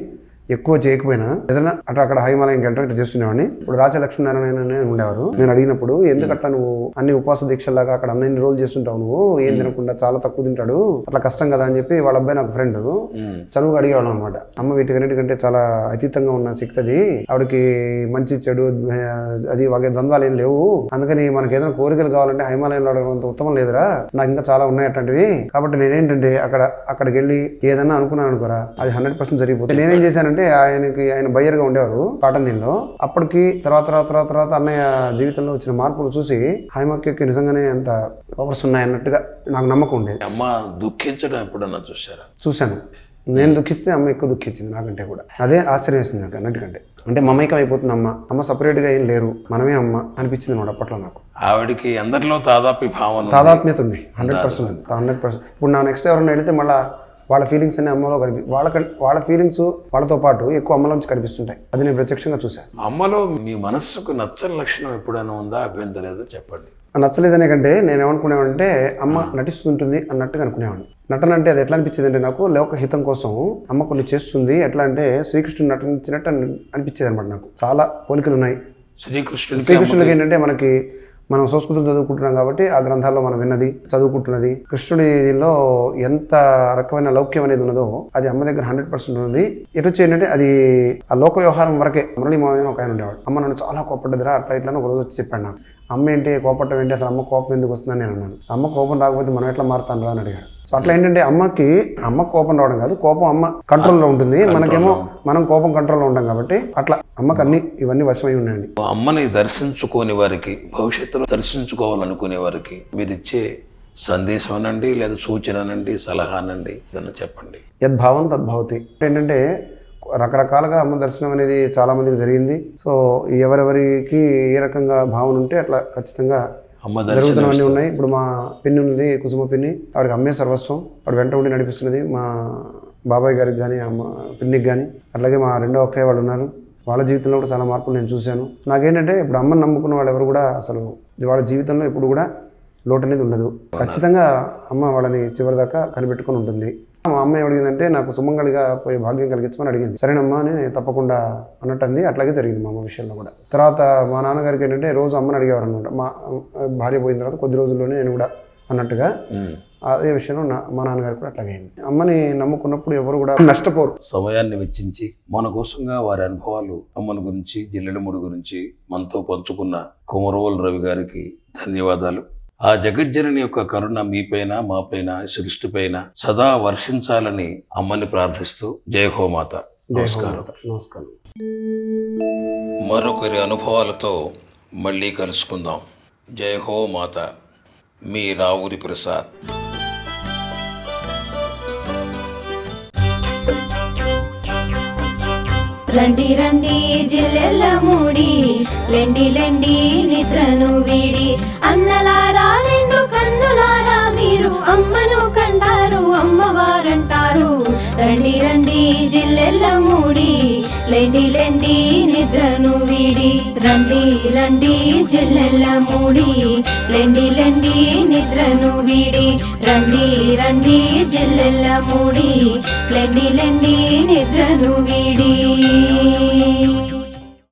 B: ఎక్కువ చేయకపోయినా ఏదైనా అక్కడ హిమాలయంకి వెళ్ళడం ఇట్లా చేస్తుండేవాడిని. ఇప్పుడు రాచ లక్ష్మీనారాయణ ఉండేవారు. నేను అడిగినప్పుడు ఎందుకట్లా నువ్వు అన్ని ఉపవాస దీక్షలాగా అక్కడ అన్ని రోజులు చేస్తుంటావు, నువ్వు ఏం తినకుండా చాలా తక్కువ తింటాడు, అట్లా కష్టం కదా అని చెప్పి వాళ్ళ అబ్బాయి నాకు ఫ్రెండ్ చనువుగా అడిగేవాడు అనమాట. అమ్మ వీటికన్నిటికంటే చాలా అతీతంగా ఉన్న శక్తి అది, ఆవిడకి మంచి చెడు అది వగే ద్వంద్వాలు ఏం లేవు, అందుకని మనకి ఏదైనా కోరికలు కావాలంటే హిమాలయంలో అడగడంత ఉత్తమం లేదురా, నాకు ఇంకా చాలా ఉన్నాయి అట్లాంటివి. కాబట్టి నేనేంటంటే అక్కడికి వెళ్ళి ఏదన్నా అనుకున్నాను అనుకోరా అది 100% జరిగిపోతుంది. నేనేం చేశానంటే ఆయన బయ్యర్గా ఉండేవారు కాటన్ దీనిలో. అప్పటికి తర్వాత అన్నయ్య జీవితంలో వచ్చిన మార్పులు చూసి హైమక్కకి నిజంగానే ఎంత పవర్స్ ఉన్నాయన్నట్టుగా నాకు నమ్మకం ఉండేది.
C: అమ్మ దుఃఖించడం ఎప్పుడన్నా
B: చూశాను. నేను దుఃఖిస్తే అమ్మ ఎక్కువ దుఃఖించింది నాకంటే కూడా. అదే ఆశ్చర్యం వేసింది నాకు అన్నిటికంటే. అంటే మమైకం అయిపోతుంది అమ్మ సపరేట్గా ఏం లేరు, మనమే అమ్మ అనిపించింది అనమాట అప్పట్లో నాకు.
C: ఆవిడకి అందరిలో
B: తాదాత్మ్యత ఉంది, 100% ఉంది, 100%. ఇప్పుడు నా నెక్స్ట్ ఎవరైనా వెళితే మళ్ళీ వాళ్ళ ఫీలింగ్స్ అనే అమ్మలో వాళ్ళ ఫీలింగ్స్ వాళ్ళతో పాటు ఎక్కువ అమ్మలోంచి కనిపిస్తుంటాయి. అది నేను ప్రత్యక్షంగా చూశాను.
C: అమ్మలో మీ మనస్సుకు నచ్చని లక్షణం ఎప్పుడైనా ఉందా? అభ్యంతరం లేదో చెప్పండి.
B: నచ్చలేదనే కంటే నేను ఏమనుకునేవాడంటే అమ్మ నటిస్తుంటుంది అన్నట్టుగా అనుకునేవాడిని. నటన అంటే అది ఎట్లా అనిపించేది అంటే నాకు లోకహితం కోసం అమ్మ కొన్ని చేస్తుంది. ఎట్లా అంటే శ్రీకృష్ణుడు నటించినట్టు అనిపించేది అనమాట. నాకు చాలా పోలికలు ఉన్నాయి. శ్రీకృష్ణుడికి ఏంటంటే మనం సంస్కృతం చదువుకుంటున్నాం కాబట్టి ఆ గ్రంథాల్లో మనం విన్నది చదువుకుంటున్నది కృష్ణుడి దీనిలో ఎంత రకమైన లౌక్యం అనేది ఉన్నదో అది అమ్మ దగ్గర 100% ఉన్నది. ఎటు వచ్చి ఏంటంటే అది ఆ లోక వ్యవహారం వరకే. మురళీ మావయ్య ఒక ఆయన ఉండేవాడు. అమ్మ నన్ను చాలా కోపడ్డదిరా అట్లా ఇట్లా ఒక రోజు వచ్చి చెప్పాడు నాకు. అమ్మ ఏంటి కోపట్టం ఏంటి, అసలు అమ్మ కోపం ఎందుకు వస్తుందని నేను అన్నాను. అమ్మ కోపం రాకపోతే మనం ఎట్లా మారుతాను రా అని అడిగాడు. సో అట్లా ఏంటంటే అమ్మ కోపం రావడం కాదు, కోపం అమ్మ కంట్రోల్లో ఉంటుంది, మనకేమో మనం కోపం కంట్రోల్లో ఉంటాం కాబట్టి అట్లా అమ్మకి ఇవన్నీ వశమై ఉన్నాయండి.
C: అమ్మని దర్శించుకోని వారికి, భవిష్యత్తులో దర్శించుకోవాలనుకునే వారికి మీరు ఇచ్చే సందేశం అనండి, లేదా సూచన అనండి, సలహా అనండి, ఏదన్నా చెప్పండి.
B: యద్భావం తద్భవతి. ఏంటంటే రకరకాలుగా అమ్మ దర్శనం అనేది చాలా మందికి జరిగింది. సో ఎవరెవరికి ఏ రకంగా భావన ఉంటే అట్లా ఖచ్చితంగా జరుగుతున్నవన్నీ ఉన్నాయి. ఇప్పుడు మా పిన్ని ఉన్నది, కుసుమ పిన్ని, ఆవిడకి అమ్మే సర్వస్వం, ఆవిడ వెంట ఉండి నడిపిస్తున్నది. మా బాబాయ్ గారికి కానీ అమ్మ పిన్నికి కానీ, అట్లాగే మా రెండో అక్కయ్య వాళ్ళు ఉన్నారు, వాళ్ళ జీవితంలో కూడా చాలా మార్పులు నేను చూశాను. నాకేంటంటే ఇప్పుడు అమ్మని నమ్ముకున్న వాళ్ళు ఎవరు కూడా అసలు వాళ్ళ జీవితంలో ఎప్పుడు కూడా లోటు అనేది ఉండదు. ఖచ్చితంగా అమ్మ వాళ్ళని చివరిదాకా కనిపెట్టుకుని ఉంటుంది. మా అమ్మ ఏమడిగిందంటే నాకు సుమంగళిగా పోయే భాగ్యం కలిగించమని అడిగింది. సరేనమ్మా అని తప్పకుండా అన్నట్టు అంది. అట్లాగే జరిగింది మా అమ్మ విషయంలో కూడా. తర్వాత మా నాన్నగారికి ఏంటంటే రోజు అమ్మని అడిగేవారు అనమాట. మా భార్య పోయిన తర్వాత కొద్ది రోజుల్లోనే నేను కూడా అన్నట్టుగా అదే విషయంలో మా నాన్నగారికి కూడా అట్లాగే అయింది. అమ్మని నమ్ముకున్నప్పుడు ఎవరు కూడా నష్టపోరు.
C: సమయాన్ని వెచ్చించి మన కోసంగా వారి అనుభవాలు అమ్మని గురించి, జిల్లెడముడి గురించి మనతో పంచుకున్న కొమరవోలు రవి గారికి ధన్యవాదాలు. ఆ జగజ్జనని యొక్క కరుణ మీపైన, మాపైన, సృష్టిపైన సదా వర్షించాలని అమ్మని ప్రార్థిస్తూ జయ హో మాత.
B: నమస్కారం.
C: మరొకరి అనుభవాలతో మళ్ళీ కలుసుకుందాం. జయ హో మాత. మీ రావురి ప్రసాద్.
A: రండి రండి జిల్లెల్ల మూడి, లెండి లెండి నిద్రను వీడి, అన్నలారా రెండు కన్నులారా మీరు అమ్మను కంటారు, అమ్మవారంటారు. రండి రండి జిల్లెల్ల మూడి, లెండి లెండి నిద్రను వీడి. రండి రండి జిల్లెల్ల మూడి, లెండి లెండి నిద్రను వీడి. రండి రండి జిల్లెల్ల మూడి, లెండి లెండి నిద్రను వీడి.